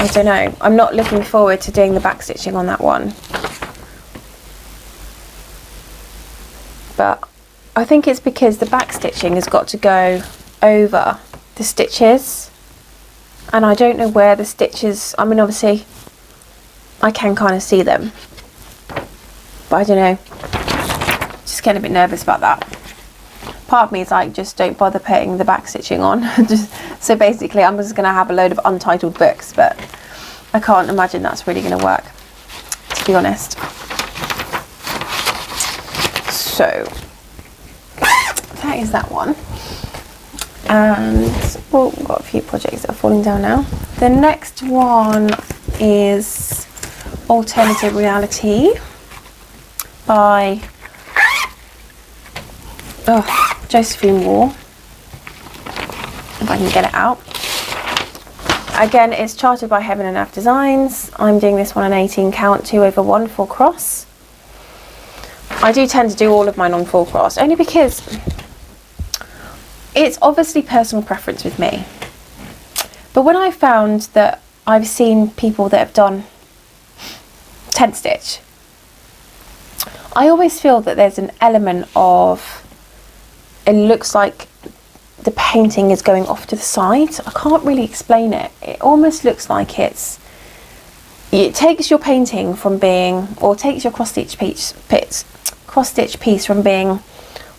don't know, I'm not looking forward to doing the backstitching on that one, but I think it's because the backstitching has got to go over the stitches, and I don't know where the stitches, I mean obviously I can kind of see them, but I don't know, just getting a bit nervous about that. Part of me is like, just don't bother putting the back stitching on. So basically I'm just going to have a load of untitled books, but I can't imagine that's really going to work, to be honest. So that is that one. And well, we've got a few projects that are falling down now. The next one is Alternative Reality by Josephine Wall, if I can get it out. Again, it's charted by Heaven and Earth Designs. I'm doing this one an 18 count 2/1 full cross. I do tend to do all of mine on full cross, only because it's obviously personal preference with me. But when I found that I've seen people that have done 10 stitch, I always feel that there's an element of, it looks like the painting is going off to the side. I can't really explain it. It almost looks like it takes your painting from being, or takes your cross stitch piece from being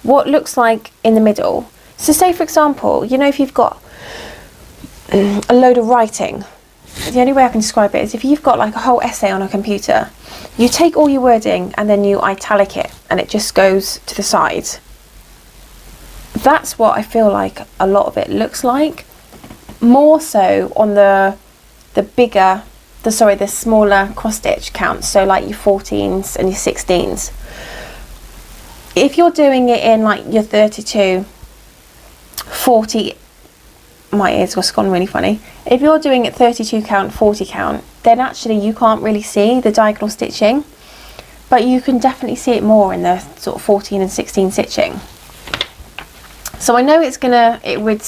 what looks like in the middle. So say for example, you know, if you've got a load of writing, the only way I can describe it is if you've got like a whole essay on a computer, you take all your wording and then you italic it and it just goes to the side. That's what I feel like a lot of it looks like, more so on the smaller cross stitch counts, so like your 14s and your 16s. If you're doing it in like your 32, 40, my ears was gone really funny. If you're doing it 32 count, 40 count, then actually you can't really see the diagonal stitching, but you can definitely see it more in the sort of 14 and 16 stitching. So I know it would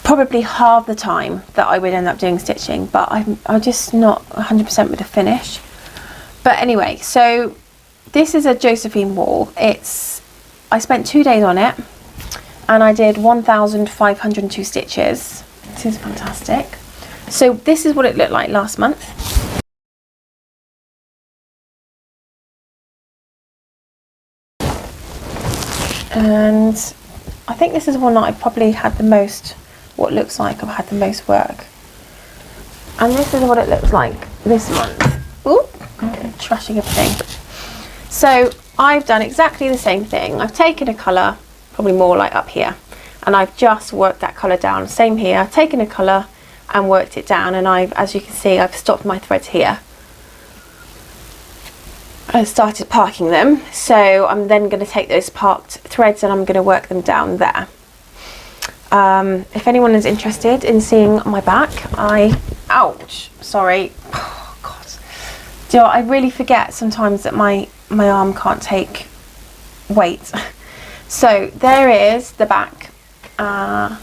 probably halve the time that I would end up doing stitching, but I'm just not 100% with the finish. But anyway, so this is a Josephine Wall. I spent 2 days on it and I did 1,502 stitches. This is fantastic. So this is what it looked like last month. And I think this is one that I probably had the most, what looks like I've had the most work. And this is what it looks like this month. Ooh, I'm trashing everything. So I've done exactly the same thing. I've taken a colour, probably more like up here, and I've just worked that colour down. Same here, I've taken a colour and worked it down, and as you can see, I've stopped my threads here. I started parking them, so I'm then going to take those parked threads and I'm going to work them down there. If anyone is interested in seeing my back, ouch, sorry, oh god, do you know, I really forget sometimes that my arm can't take weight. So there is the back. I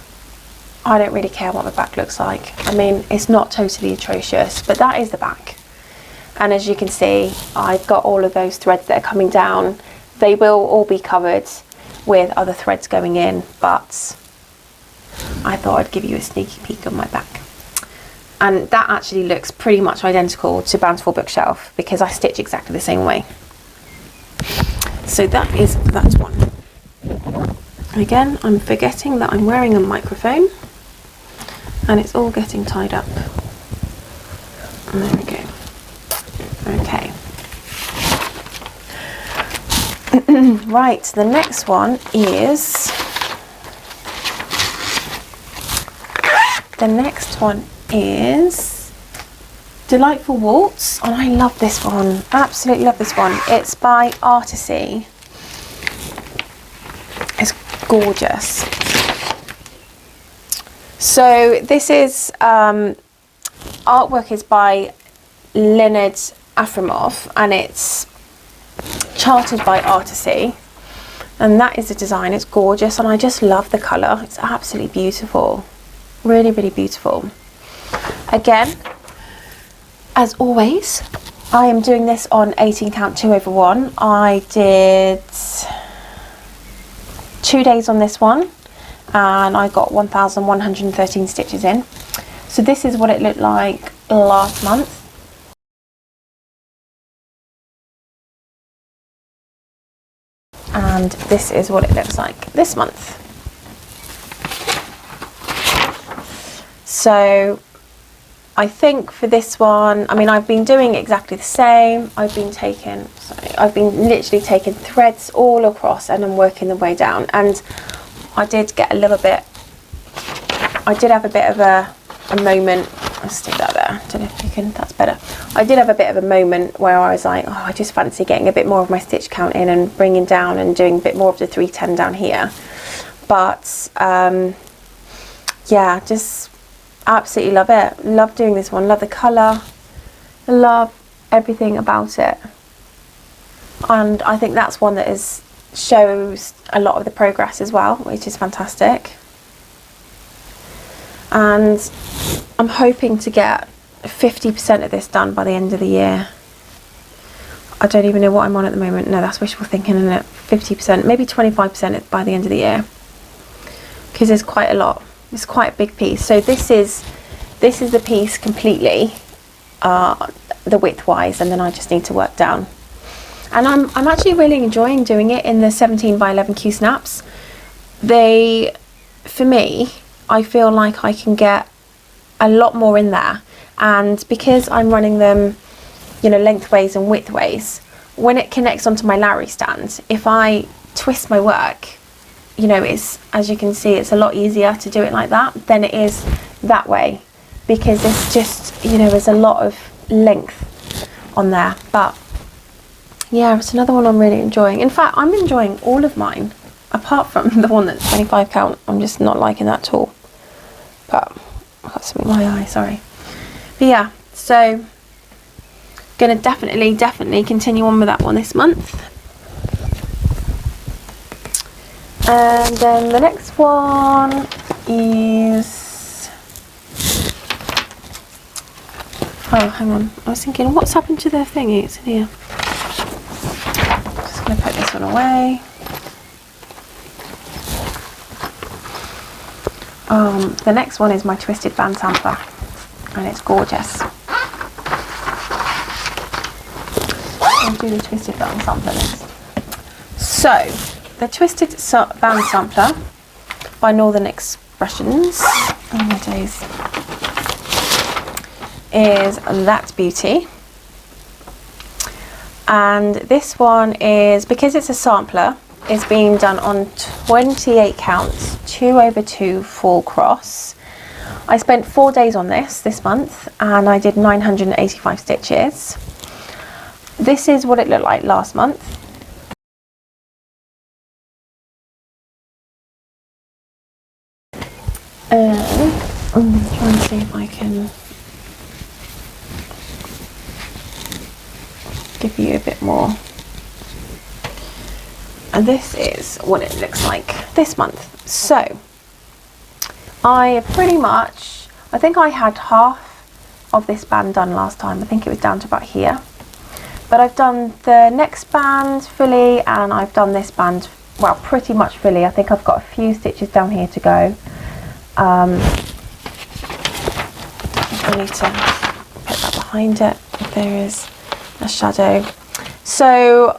don't really care what my back looks like. I mean, it's not totally atrocious, but that is the back. And as you can see, I've got all of those threads that are coming down. They will all be covered with other threads going in, but I thought I'd give you a sneaky peek of my back. And that actually looks pretty much identical to Bountiful Bookshelf because I stitch exactly the same way. So that is that one. Again, I'm forgetting that I'm wearing a microphone and it's all getting tied up. And there we go. Okay. Right, the next one is Delightful Waltz, and I love this one, absolutely love this one. It's by Artisy. gorgeous. So this is artwork is by Leonard Afremov, and it's charted by Artisy, and that is the design. It's gorgeous, and I just love the colour. It's absolutely beautiful, really, really beautiful. Again, as always, I am doing this on 18 count 2/1. I did 2 days on this one, and I got 1,113 stitches in. So this is what it looked like last month. And this is what it looks like this month. So I think for this one, I mean, I've been doing exactly the same. I've been literally taking threads all across and I'm working the way down. And I did get a little bit, I did have a bit of a moment. I'll stick that there. I don't know if you can, that's better. I did have a bit of a moment where I was like, oh, I just fancy getting a bit more of my stitch count in and bringing down and doing a bit more of the 310 down here. But yeah, just absolutely love it. Love doing this one. Love the colour. Love everything about it. And I think that's one that shows a lot of the progress as well, which is fantastic. And I'm hoping to get 50% of this done by the end of the year. I don't even know what I'm on at the moment. No, that's wishful thinking, isn't it? 50%, maybe 25% by the end of the year, because there's quite a lot. It's quite a big piece. So this is the piece completely, the width wise, and then I just need to work down. And I'm actually really enjoying doing it in the 17 by 11 Q snaps. For me, I feel like I can get a lot more in there, and because I'm running them, you know, lengthways and widthways, when it connects onto my Lowry stand, if I twist my work, you know, it's, as you can see, it's a lot easier to do it like that than it is that way, because it's just, you know, there's a lot of length on there. But yeah, it's another one I'm really enjoying. In fact, I'm enjoying all of mine apart from the one that's 25 count. I'm just not liking that at all. But I've got something in my eye, sorry. But yeah, so gonna definitely continue on with that one this month. And then the next one is, oh, hang on, I was thinking, what's happened to the thingy? It's in here. Just gonna put this one away. The next one is my twisted band sampler, and it's gorgeous. I'll do the twisted band sampler next. So, the twisted band sampler by Northern Expressions, oh my days, is that beauty. And this one is, because it's a sampler, it's being done on 28 counts, 2/2 full cross. I spent 4 days on this month, and I did 985 stitches. This is what it looked like last month. I'm trying to see if I can give you a bit more. And this is what it looks like this month. So I pretty much, I think I had half of this band done last time. I think it was down to about here. But I've done the next band fully, and I've done this band, well, pretty much fully. I think I've got a few stitches down here to go. I need to put that behind it if there is a shadow. So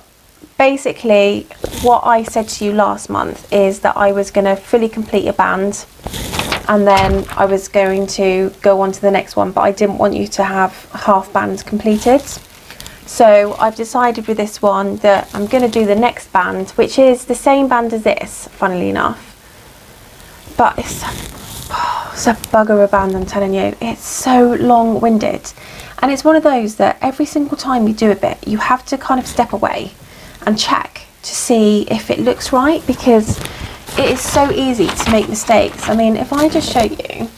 basically what I said to you last month is that I was going to fully complete a band, and then I was going to go on to the next one, but I didn't want you to have half band completed. So I've decided with this one that I'm going to do the next band, which is the same band as this, funnily enough, but it's a bugger of a band, I'm telling you. It's so long-winded, and it's one of those that every single time you do a bit, you have to kind of step away and check to see if it looks right, because it is so easy to make mistakes. I mean, if I just show you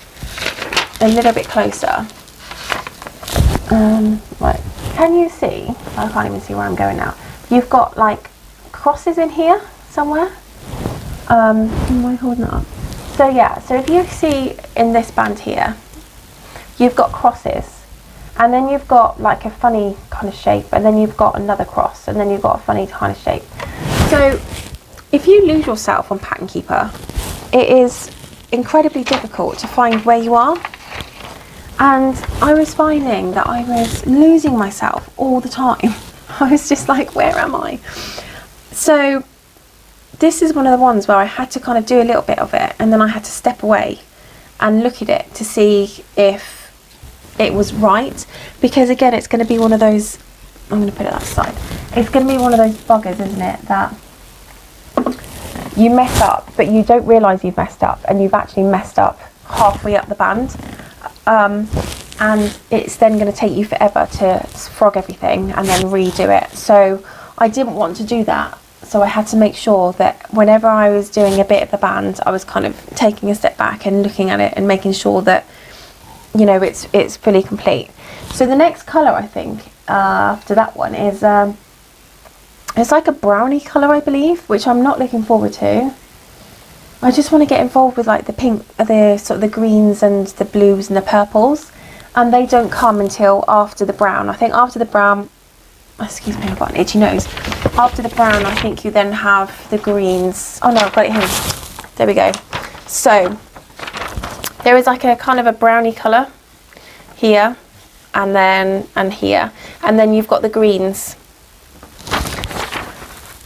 a little bit closer, right, can you see? I can't even see where I'm going now. You've got like crosses in here somewhere. Am I holding it up? So yeah, so if you see in this band here, you've got crosses, and then you've got like a funny kind of shape, and then you've got another cross, and then you've got a funny kind of shape. So if you lose yourself on Pattern Keeper, it is incredibly difficult to find where you are. And I was finding that I was losing myself all the time. I was just like, where am I? So this is one of the ones where I had to kind of do a little bit of it, and then I had to step away and look at it to see if it was right, because again, it's going to be one of those, I'm going to put it that side, it's going to be one of those buggers, isn't it, that you mess up but you don't realise you've messed up, and you've actually messed up halfway up the band, and it's then going to take you forever to frog everything and then redo it. So I didn't want to do that, so I had to make sure that whenever I was doing a bit of the band, I was kind of taking a step back and looking at it and making sure that, you know, it's fully complete. So the next colour, I think, after that one is it's like a brownie colour, I believe, which I'm not looking forward to. I just want to get involved with like the pink, the sort of the greens and the blues and the purples, and they don't come until after the brown. I think after the brown, excuse me, I've got an itchy nose. After the brown, I think you then have the greens. Oh no, I've got it here. There we go. So there is like a kind of a brownie colour here, and here, and then you've got the greens.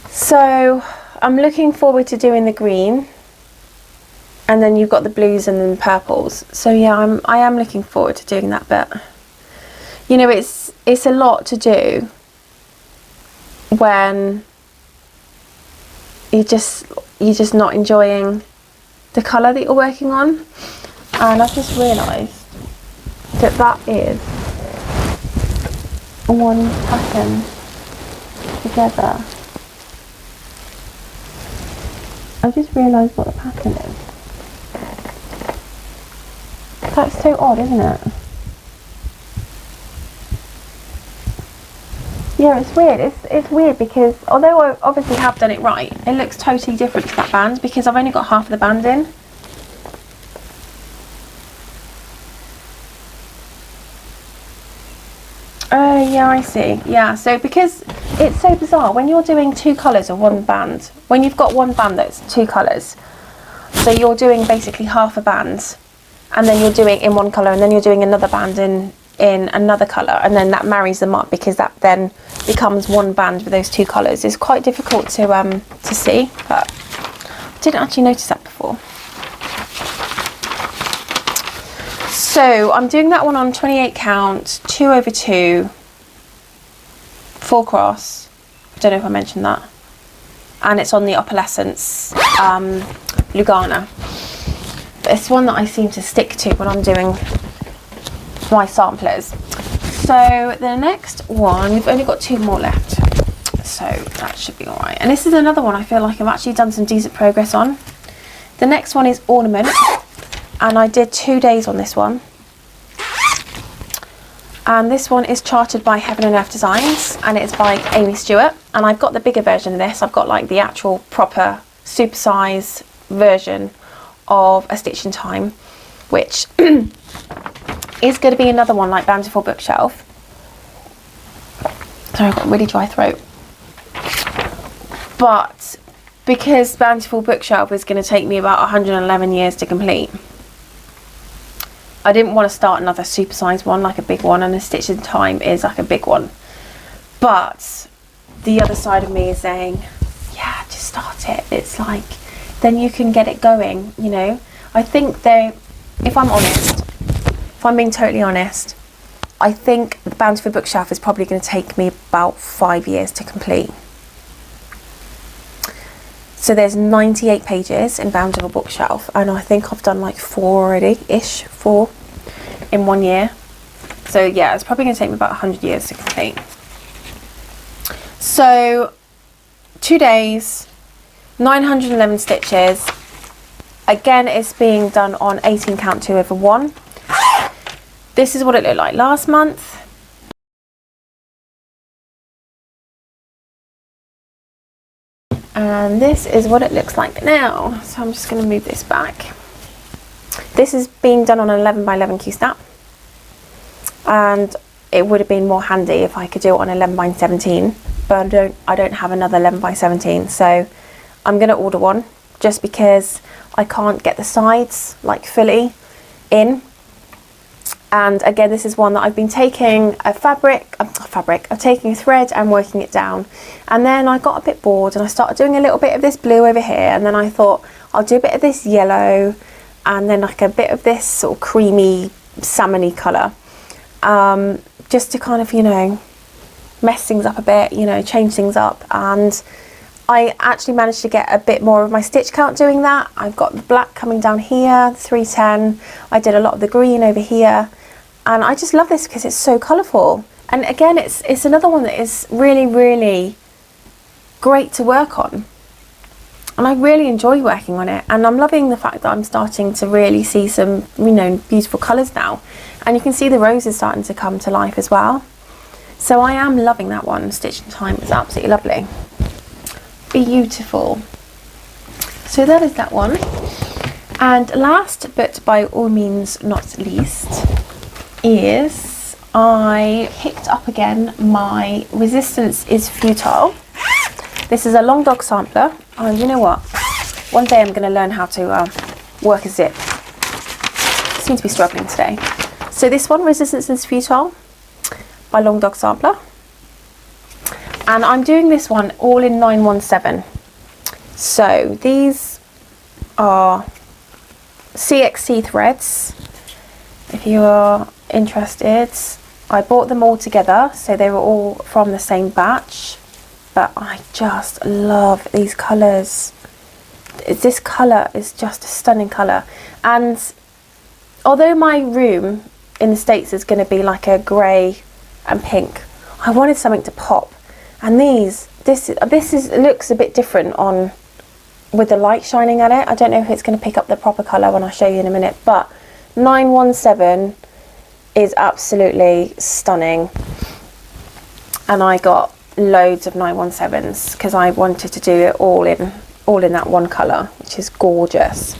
So I'm looking forward to doing the green, and then you've got the blues and then purples. So yeah, I am looking forward to doing that bit. You know, it's a lot to do when you're just not enjoying the colour that you're working on. And I've just realised that that is one pattern together. I just realised what the pattern is. That's so odd, isn't it? Yeah, it's weird. It's weird because although I obviously have done it right, it looks totally different to that band because I've only got half of the band in. Oh yeah, I see. Yeah, so because it's so bizarre when you're doing two colours of one band, when you've got one band that's two colours, so you're doing basically half a band, and then you're doing in one colour, and then you're doing another band in another colour, and then that marries them up because that then becomes one band with those two colours. It's quite difficult to see, but I didn't actually notice that before. So I'm doing that one on 28 count, 2/2, 4 cross. I don't know if I mentioned that. And it's on the Opalescence Lugana. It's one that I seem to stick to when I'm doing my samplers. So the next one, we've only got 2 more left, so that should be all right. And this is another one I feel like I've actually done some decent progress on. The next one is Ornament, and I did 2 days on this one. And this one is charted by Heaven and Earth Designs, and it's by Amy Stewart. And I've got the bigger version of this. I've got like the actual proper supersize version of A Stitch in Time, which is going to be another one like Bountiful Bookshelf. Sorry, I've got a really dry throat. But because Bountiful Bookshelf is going to take me about 111 years to complete, I didn't want to start another supersized one, like a big one, and A Stitch in Time is like a big one. But the other side of me is saying, yeah, just start it. It's like, then you can get it going, you know. I think if I'm honest, if I'm being totally honest, I think the Bountiful Bookshelf is probably going to take me about 5 years to complete. So there's 98 pages in Bountiful Bookshelf, and I think I've done like 4 already-ish, 4 in 1 year. So yeah, it's probably going to take me about 100 years to complete. So 2 days, 911 stitches, Again, it's being done on 18 count 2/1. This is what it looked like last month. And this is what it looks like now. So I'm just going to move this back. This is being done on an 11 by 11 Q snap. And it would have been more handy if I could do it on 11 by 17. But I don't have another 11 by 17. So I'm going to order one just because I can't get the sides like fully in. And again, this is one that I've been taking I'm taking a thread and working it down. And then I got a bit bored and I started doing a little bit of this blue over here. And then I thought I'll do a bit of this yellow and then like a bit of this sort of creamy salmony colour. Just to kind of, you know, mess things up a bit, you know, change things up. And I actually managed to get a bit more of my stitch count doing that. I've got the black coming down here, 310. I did a lot of the green over here. And I just love this because it's so colourful. And again, it's another one that is really, really great to work on. And I really enjoy working on it. And I'm loving the fact that I'm starting to really see some, you know, beautiful colours now. And you can see the roses starting to come to life as well. So I am loving that one. Stitch in Time is absolutely lovely. Beautiful. So that is that one. And last but by all means not least is I picked up again my Resistance is Futile. This is a long dog sampler. Oh, you know what? One day I'm going to learn how to work a zip. I seem to be struggling today. So this one, Resistance is Futile by Long Dog Sampler. And I'm doing this one all in 917. So these are CXC threads. If you are interested, I bought them all together, so they were all from the same batch. But I just love these colours. This colour is just a stunning colour. And although my room in the States is going to be like a grey and pink, I wanted something to pop. And this looks a bit different on with the light shining at it. I don't know if it's going to pick up the proper colour when I show you in a minute, but 917 is absolutely stunning. And I got loads of 917s because I wanted to do it all in that one colour, which is gorgeous.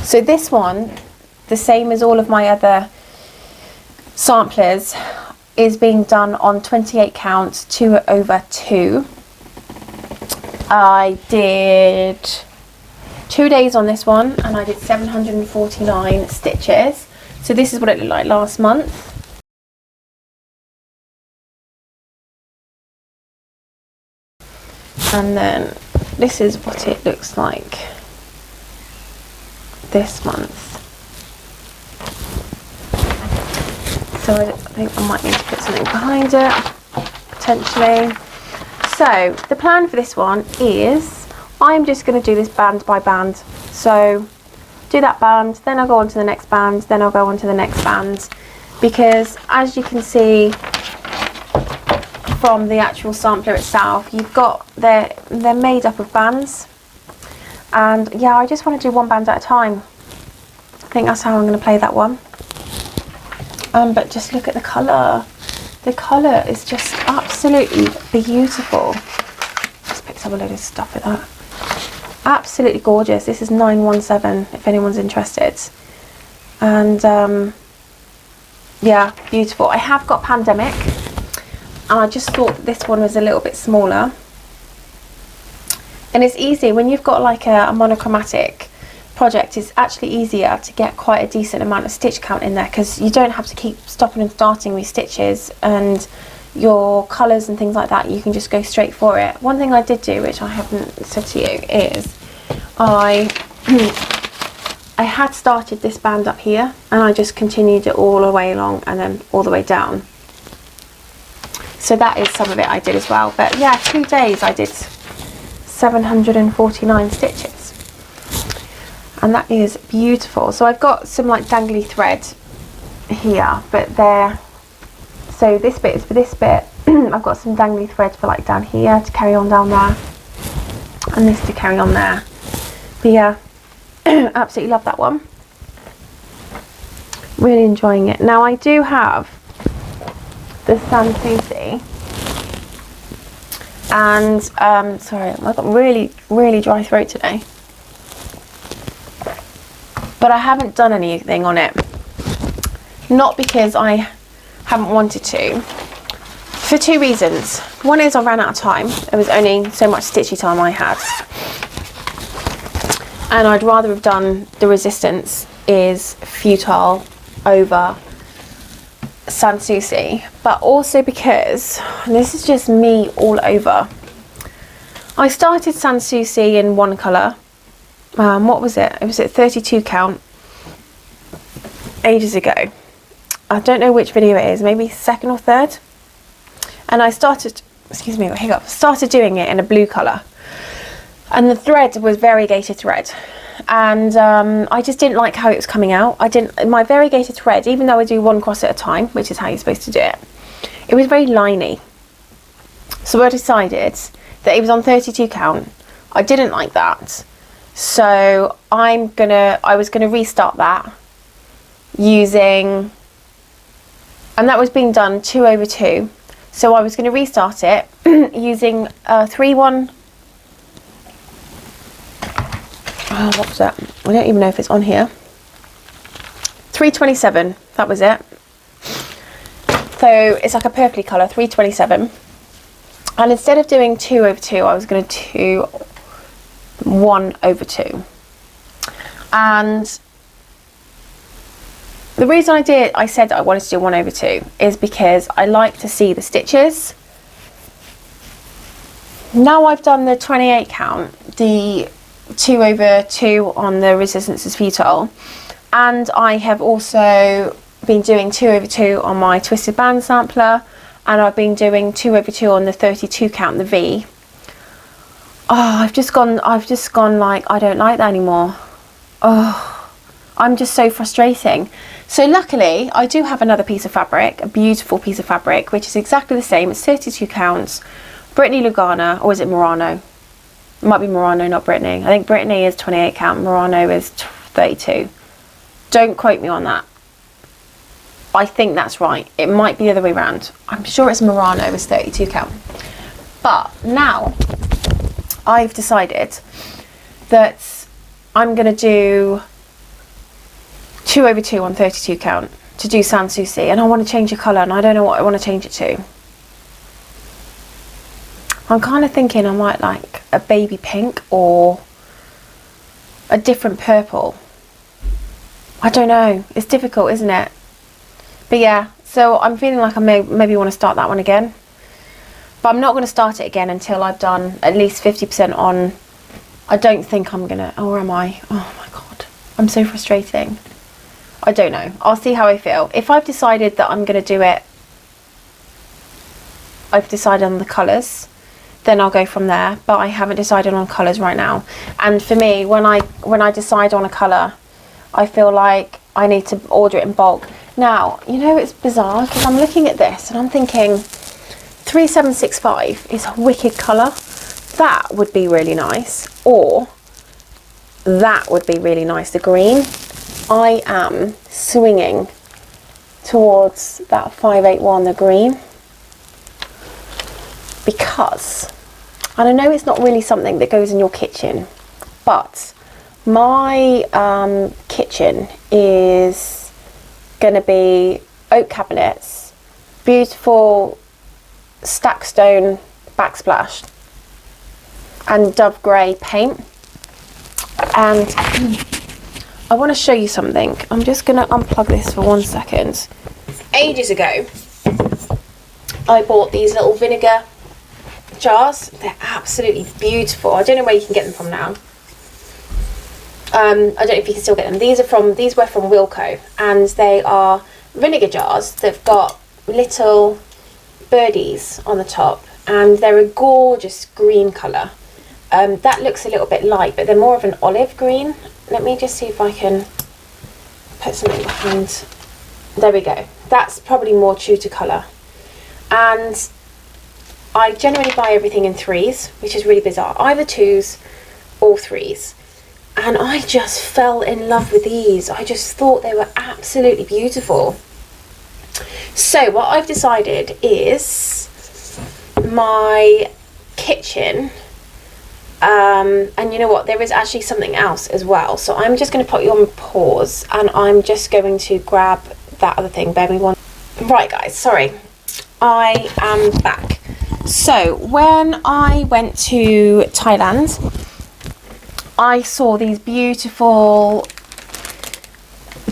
So this one, the same as all of my other samplers, is being done on 28 count 2/2. I did 2 days on this one and I did 749 stitches. So this is what it looked like last month. And then this is what it looks like this month. So I think I might need to put something behind it, potentially. So the plan for this one is I'm just going to do this band by band. So do that band, then I'll go on to the next band, then I'll go on to the next band. Because as you can see from the actual sampler itself, you've got, they're made up of bands. And yeah, I just want to do one band at a time. I think that's how I'm going to play that one. But just look at the colour. The colour is just absolutely beautiful. Just picked up a load of stuff with that. Absolutely gorgeous. This is 917 if anyone's interested. And yeah, beautiful. I have got Pandemic and I just thought this one was a little bit smaller. And it's easy when you've got like a monochromatic project. It's actually easier to get quite a decent amount of stitch count in there because you don't have to keep stopping and starting with stitches, and your colours and things like that, you can just go straight for it. One thing I did do, which I haven't said to you, is I had started this band up here and I just continued it all the way along and then all the way down. So that is some of it I did as well. But yeah, 2 days I did 749 stitches. And that is beautiful. So I've got some like dangly thread here, but they're, so this bit is for this bit. I've got some dangly thread for like down here to carry on down there, and this to carry on there. But yeah, Absolutely love that one. Really enjoying it. Now I do have the Soucis, and sorry, I've got really dry throat today, but I haven't done anything on it, not because I haven't wanted to, for two reasons. One is I ran out of time. There was only so much stitchy time I had, and I'd rather have done the Resistance is Futile over Soucis, but also because, and this is just me all over, I started Soucis in one colour. What was it? It was at 32 count ages ago. I don't know which video it is, maybe second or third. And I started, excuse me, hiccup, started doing it in a blue colour. And the thread was variegated thread. And I just didn't like how it was coming out. My variegated thread, even though I do one cross at a time, which is how you're supposed to do it, it was very liney. So I decided that it was on 32 count. I didn't like that. So I was gonna restart that using, and that was being done 2/2. So I was gonna restart it using 3-1. Oh, what was that? I don't even know if it's on here. 327, that was it. So it's like a purpley colour, 327. And instead of doing 2/2, I was going to do 1/2. And the reason I said that I wanted to do 1/2 is because I like to see the stitches. Now I've done the 28 count, the 2/2 on the Resistance is Futile, and I have also been doing 2/2 on my twisted band sampler, and I've been doing 2/2 on the 32 count, the V. Oh, I've just gone like, I don't like that anymore. Oh, I'm just so frustrating. So luckily I do have another piece of fabric, a beautiful piece of fabric, which is exactly the same. It's 32 counts, Brittany Lugana, or is it Murano? It might be Murano, not Brittany. I think Brittany is 28 count, Murano is 32. Don't quote me on that. I think that's right. It might be the other way around. I'm sure it's Murano is 32 count. But now I've decided that I'm going to do 2/2 on 32 count to do Soucis, and I want to change the colour, and I don't know what I want to change it to. I'm kind of thinking I might like a baby pink or a different purple. I don't know. It's difficult, isn't it? But yeah, so I'm feeling like I maybe want to start that one again. But I'm not going to start it again until I've done at least 50% on. I don't think I'm going to, or am I? Oh my God, I'm so frustrating. I don't know. I'll see how I feel. If I've decided that I'm going to do it, I've decided on the colours, then I'll go from there, but I haven't decided on colours right now. And for me, when I decide on a colour, I feel like I need to order it in bulk. Now, you know, it's bizarre because I'm looking at this and I'm thinking 3765 is a wicked colour. That would be really nice, or that would be really nice, the green. I am swinging towards that 581, the green, because, and I know it's not really something that goes in your kitchen, but my kitchen is going to be oak cabinets, beautiful stack stone backsplash, and dove grey paint. And I want to show you something. I'm just going to unplug this for 1 second. Ages ago, I bought these little vinegar jars. They're absolutely beautiful. I don't know where you can get them from now. I don't know if you can still get them. These were from Wilko, and they are vinegar jars. They've got little birdies on the top, and they're a gorgeous green colour. That looks a little bit light, but they're more of an olive green. Let me just see if I can put something behind. There we go. That's probably more true to colour. And I generally buy everything in threes, which is really bizarre. Either twos or threes. and I just fell in love with these. I just thought they were absolutely beautiful. So what I've decided is my kitchen, and you know what, there is actually something else as well, so I'm just going to put you on pause and I'm just going to grab that other thing. Bear me one. Right guys, sorry, I am back. So when I went to Thailand, I saw these beautiful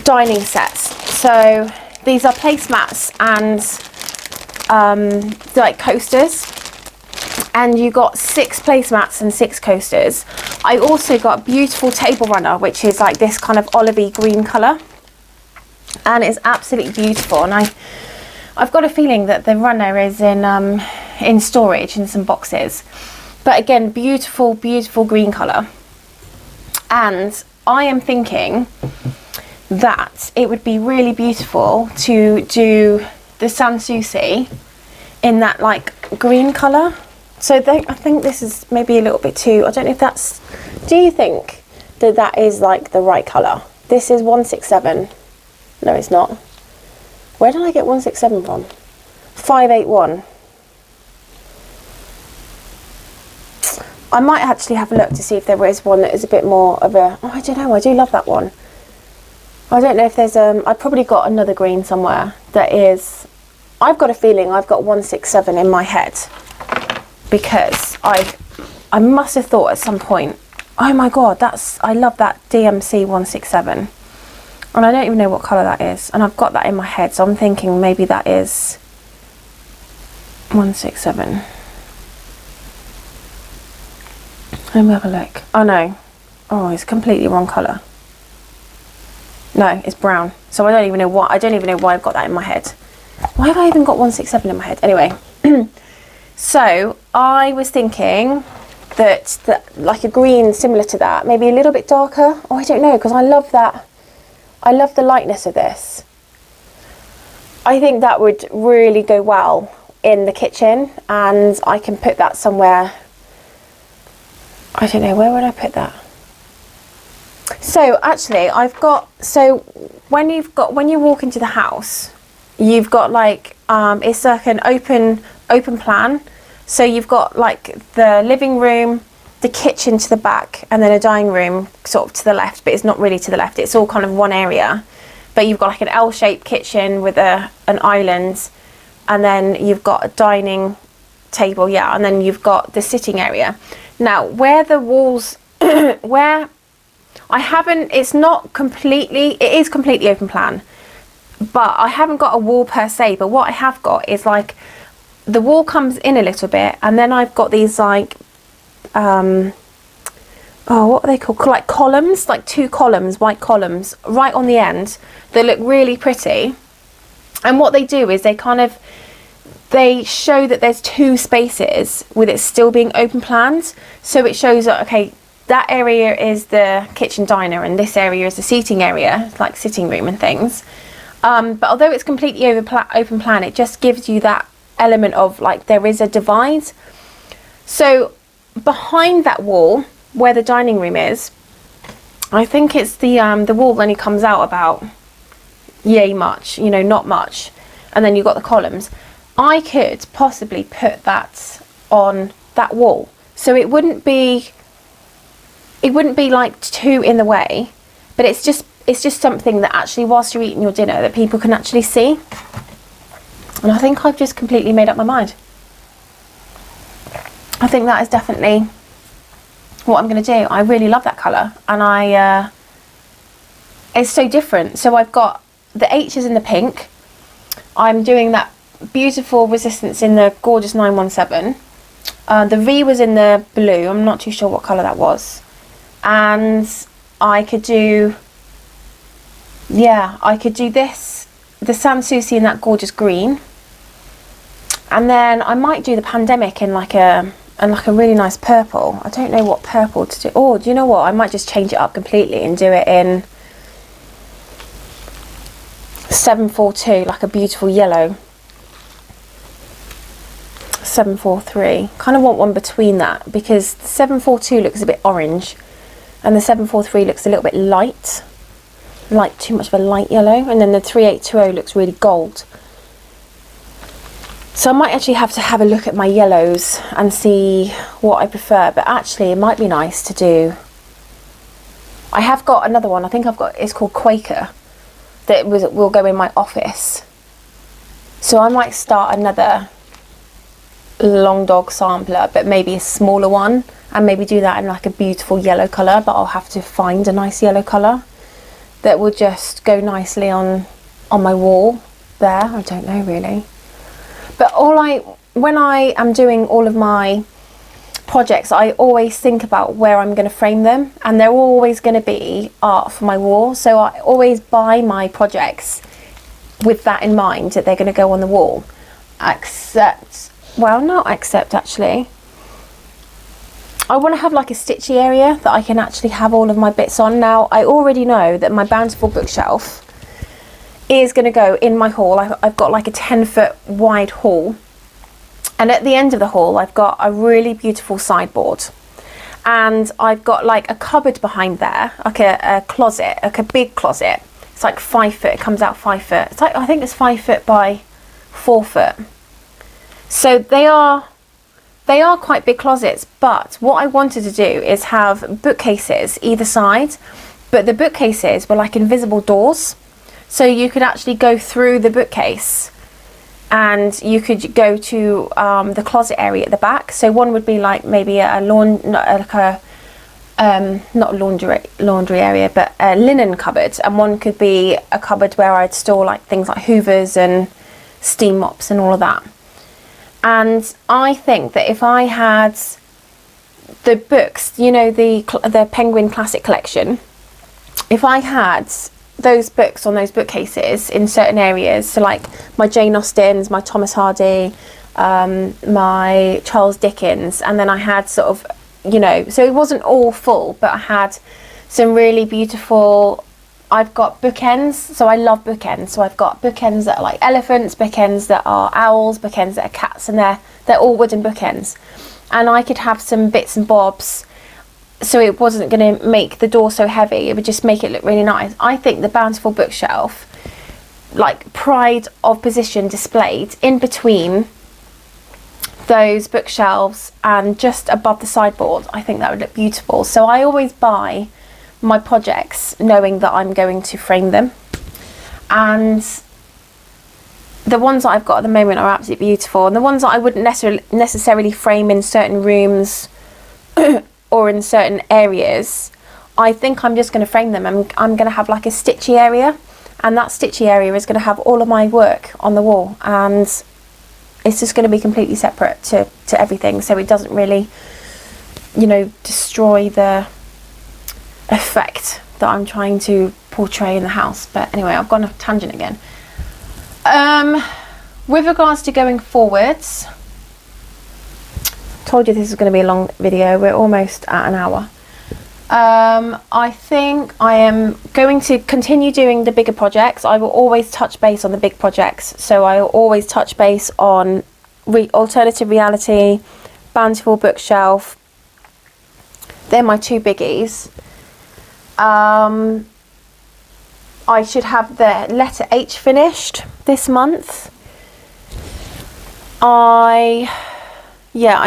dining sets. So these are placemats and like coasters, and you got 6 placemats and 6 coasters. I also got a beautiful table runner, which is like this kind of olivey green colour, and it's absolutely beautiful. And I've got a feeling that the runner is in storage in some boxes, but again, beautiful green colour. And I am thinking that it would be really beautiful to do the Soucis in that like green colour. So I think this is maybe a little bit too, I don't know if that's, do you think that that is like the right colour? This is 167. No, it's not. Where did I get 167 from? 581. I might actually have a look to see if there is one that is a bit more of a, oh, I don't know, I do love that one. I don't know if there's, I've probably got another green somewhere that is, I've got a feeling I've got 167 in my head, because I must have thought at some point, oh my god, I love that DMC 167, and I don't even know what colour that is, and I've got that in my head, so I'm thinking maybe that is 167. Let me have a look. Oh no, oh, it's completely wrong colour. No, it's brown. So I don't even know why I've got that in my head. Why have I even got 167 in my head? Anyway, so I was thinking that like a green similar to that, maybe a little bit darker. Oh, I don't know, because I love that. I love the lightness of this. I think that would really go well in the kitchen, and I can put that somewhere. I don't know, where would I put that? So actually I've got, so when you walk into the house, you've got like, it's like an open plan. So you've got like the living room, the kitchen to the back, and then a dining room sort of to the left, but it's not really to the left. It's all kind of one area, but you've got like an L-shaped kitchen with an island, and then you've got a dining table, yeah, and then you've got the sitting area. Now, where the walls, where I haven't, it's not completely, it is completely open plan, but I haven't got a wall per se, but what I have got is like, the wall comes in a little bit, and then I've got these like, oh, what are they called? Like columns, like 2 columns, white columns, right on the end, that look really pretty. And what they do is they show that there's 2 spaces with it still being open planned. So it shows that, okay, that area is the kitchen diner and this area is the seating area, like sitting room and things. But although it's completely open plan, it just gives you that element of like there is a divide. So behind that wall where the dining room is, I think it's the wall only comes out about yay much, you know, not much, and then you've got the columns. I could possibly put that on that wall, so it wouldn't be like too in the way, but it's just something that actually, whilst you're eating your dinner, that people can actually see. And I think I've just completely made up my mind. I think that is definitely what I'm going to do. I really love that colour, and it's so different. So I've got the H's in the pink. I'm doing that beautiful resistance in the gorgeous 917. The V was in the blue. I'm not too sure what colour that was. And I could do, yeah, I could do this, the Soucis in that gorgeous green. And then I might do the Pandemic in like a really nice purple. I don't know what purple to do. Oh, do you know what? I might just change it up completely and do it in 742, like a beautiful yellow. 743. Kind of want one between that, because 742 looks a bit orange, and the 743 looks a little bit light, like too much of a light yellow, and then the 3820 looks really gold. So I might actually have to have a look at my yellows and see what I prefer, but actually it might be nice to do, I have got another one, I think I've got, it's called Quaker, that will go in my office. So I might start another long dog sampler, but maybe a smaller one, and maybe do that in like a beautiful yellow colour, but I'll have to find a nice yellow colour that will just go nicely on my wall there. I don't know really. But when I am doing all of my projects, I always think about where I'm going to frame them, and they're always going to be art for my wall. So I always buy my projects with that in mind, that they're going to go on the wall. Well, not except actually, I want to have like a stitchy area that I can actually have all of my bits on. Now, I already know that my Bountiful bookshelf is going to go in my hall. I've got like a 10-foot wide hall, and at the end of the hall I've got a really beautiful sideboard, and I've got like a cupboard behind there, like a closet, like a big closet. It's like 5 foot, it comes out 5 foot. It's like, I think it's 5 foot by 4 foot. So they are quite big closets, but what I wanted to do is have bookcases either side, but the bookcases were like invisible doors. So you could actually go through the bookcase and you could go to the closet area at the back. So one would be like maybe not laundry area, but a linen cupboard, and one could be a cupboard where I'd store like things like hoovers and steam mops and all of that. And I think that if I had the books, you know, the Penguin Classic Collection, if I had those books on those bookcases in certain areas, so like my Jane Austens, my Thomas Hardy, my Charles Dickens, and then I had sort of, you know, so it wasn't all full, but I had some really beautiful, I've got bookends, so I love bookends. So I've got bookends that are like elephants, bookends that are owls, bookends that are cats, and they're all wooden bookends. And I could have some bits and bobs, so it wasn't going to make the door so heavy, it would just make it look really nice. I think the Bountiful bookshelf, like pride of position displayed in between those bookshelves and just above the sideboard, I think that would look beautiful. So I always buy my projects knowing that I'm going to frame them, and the ones that I've got at the moment are absolutely beautiful, and the ones that I wouldn't necessarily frame in certain rooms or in certain areas, I think I'm just going to frame them. I'm going to have like a stitchy area, and that stitchy area is going to have all of my work on the wall, and it's just going to be completely separate to everything, so it doesn't really, you know, destroy the effect that I'm trying to portray in the house. But anyway, I've gone off tangent again. With regards to going forwards, told you this is going to be a long video, we're almost at an hour. I think I am going to continue doing the bigger projects. I will always touch base on the big projects, so I will always touch base on alternative reality, Bountiful bookshelf. They're my two biggies. I should have the letter H finished this month. I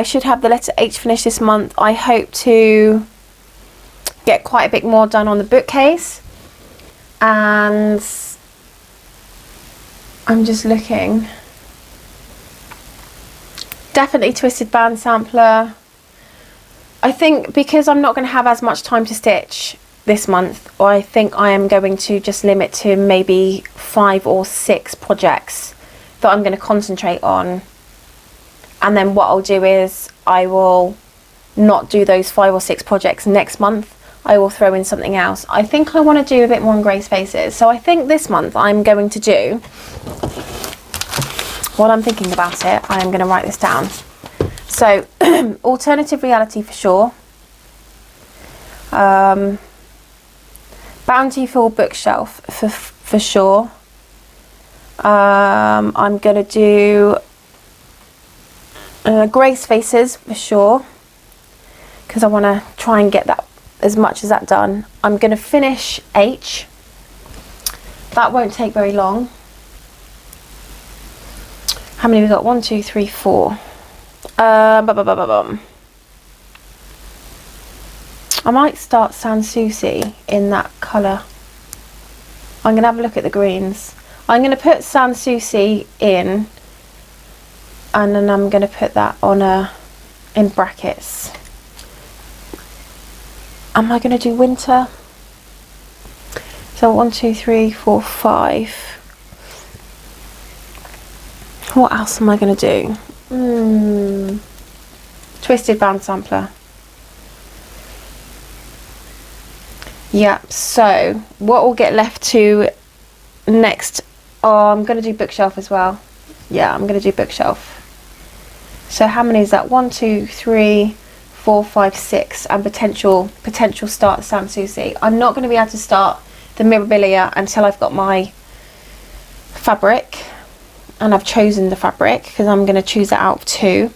should have the letter H finished this month. I hope to get quite a bit more done on the bookcase, and I'm just looking. Definitely twisted band sampler. I think because I'm not going to have as much time to stitch this month, I think I am going to just limit to maybe 5 or 6 projects that I'm going to concentrate on, and then what I'll do is I will not do those 5 or 6 projects next month. I will throw in something else. I think I want to do a bit more on grey spaces, so I think this month I'm going to do, while I'm thinking about it, I am going to write this down. So alternative reality for sure, Bountiful bookshelf for sure. I'm going to do grey spaces for sure, because I want to try and get that as much as that done. I'm going to finish H. That won't take very long. How many we got? 1, 2, 3, 4. I might start Soucis in that colour. I'm going to have a look at the greens. I'm going to put Soucis in, and then I'm going to put that on in brackets. Am I going to do winter? So 1, 2, 3, 4, 5. What else am I going to do? Twisted band sampler. Yeah, so what will get left to next? Oh, I'm going to do bookshelf as well. Yeah, I'm going to do bookshelf. So how many is that? 1, 2, 3, 4, 5, 6, and potential start Soucis. I'm not going to be able to start the Mirabilia until I've got my fabric, and I've chosen the fabric, because I'm going to choose it out of 2.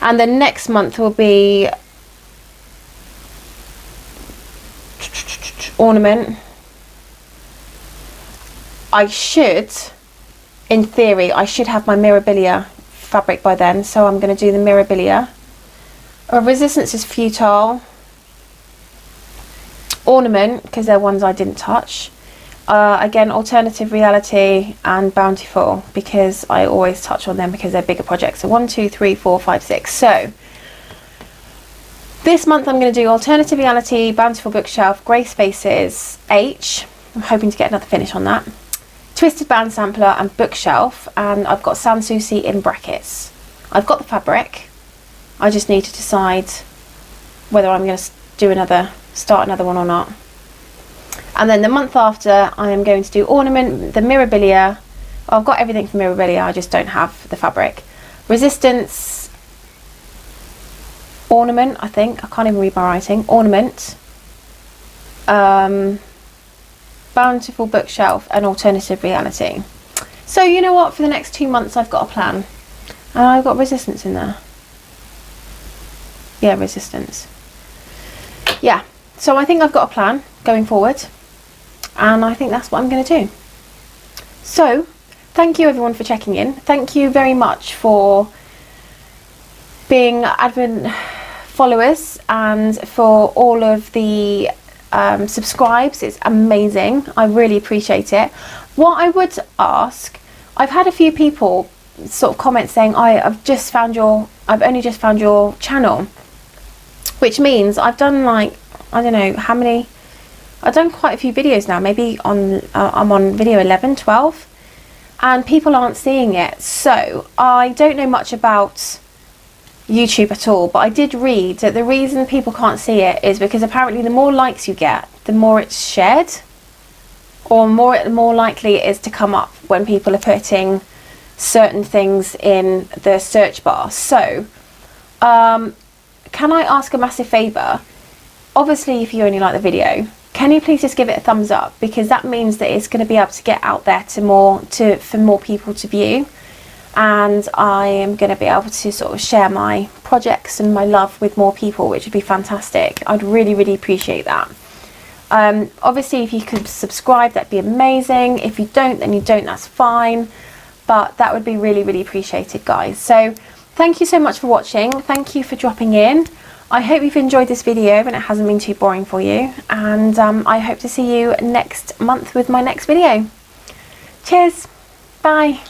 And then next month will be ornament. I should, in theory, I should have my Mirabilia fabric by then, so I'm going to do the Mirabilia. Resistance is futile. Ornament, because they're ones I didn't touch. Again, alternative reality and bountiful, because I always touch on them because they're bigger projects. So 1, 2, 3, 4, 5, 6. So this month I'm going to do alternative reality, bountiful bookshelf, grey spaces, H. I'm hoping to get another finish on that. Twisted band sampler and bookshelf, and I've got Soucis in brackets. I've got the fabric. I just need to decide whether I'm going to start another one or not. And then the month after, I am going to do ornament, the Mirabilia. I've got everything for Mirabilia, I just don't have the fabric. Resistance, ornament, I think. I can't even read my writing. Ornament, bountiful bookshelf, and alternative reality. So you know what? For the next 2 months, I've got a plan. And I've got resistance in there. Yeah, resistance. Yeah, so I think I've got a plan going forward, and I think that's what I'm going to do. So thank you everyone for checking in. Thank you very much for being Advent followers and for all of the subscribes. It's amazing. I really appreciate it. What I would ask, I've had a few people sort of comment saying I've only just found your channel, which means I've done, like, I don't know how many, I've done quite a few videos now, maybe on I'm on video 11, 12, and people aren't seeing it. So I don't know much about YouTube at all, but I did read that the reason people can't see it is because apparently the more likes you get, the more it's shared, or more likely it is to come up when people are putting certain things in the search bar. So can I ask a massive favour? Obviously, if you only like the video, can you please just give it a thumbs up, because that means that it's going to be able to get out there for more people to view, and I am going to be able to sort of share my projects and my love with more people, which would be fantastic. I'd really, really appreciate that. Obviously, if you could subscribe, that'd be amazing. If you don't, then you don't, that's fine, but that would be really, really appreciated, guys. So thank you so much for watching. Thank you for dropping in. I hope you've enjoyed this video and it hasn't been too boring for you, and I hope to see you next month with my next video. Cheers, bye.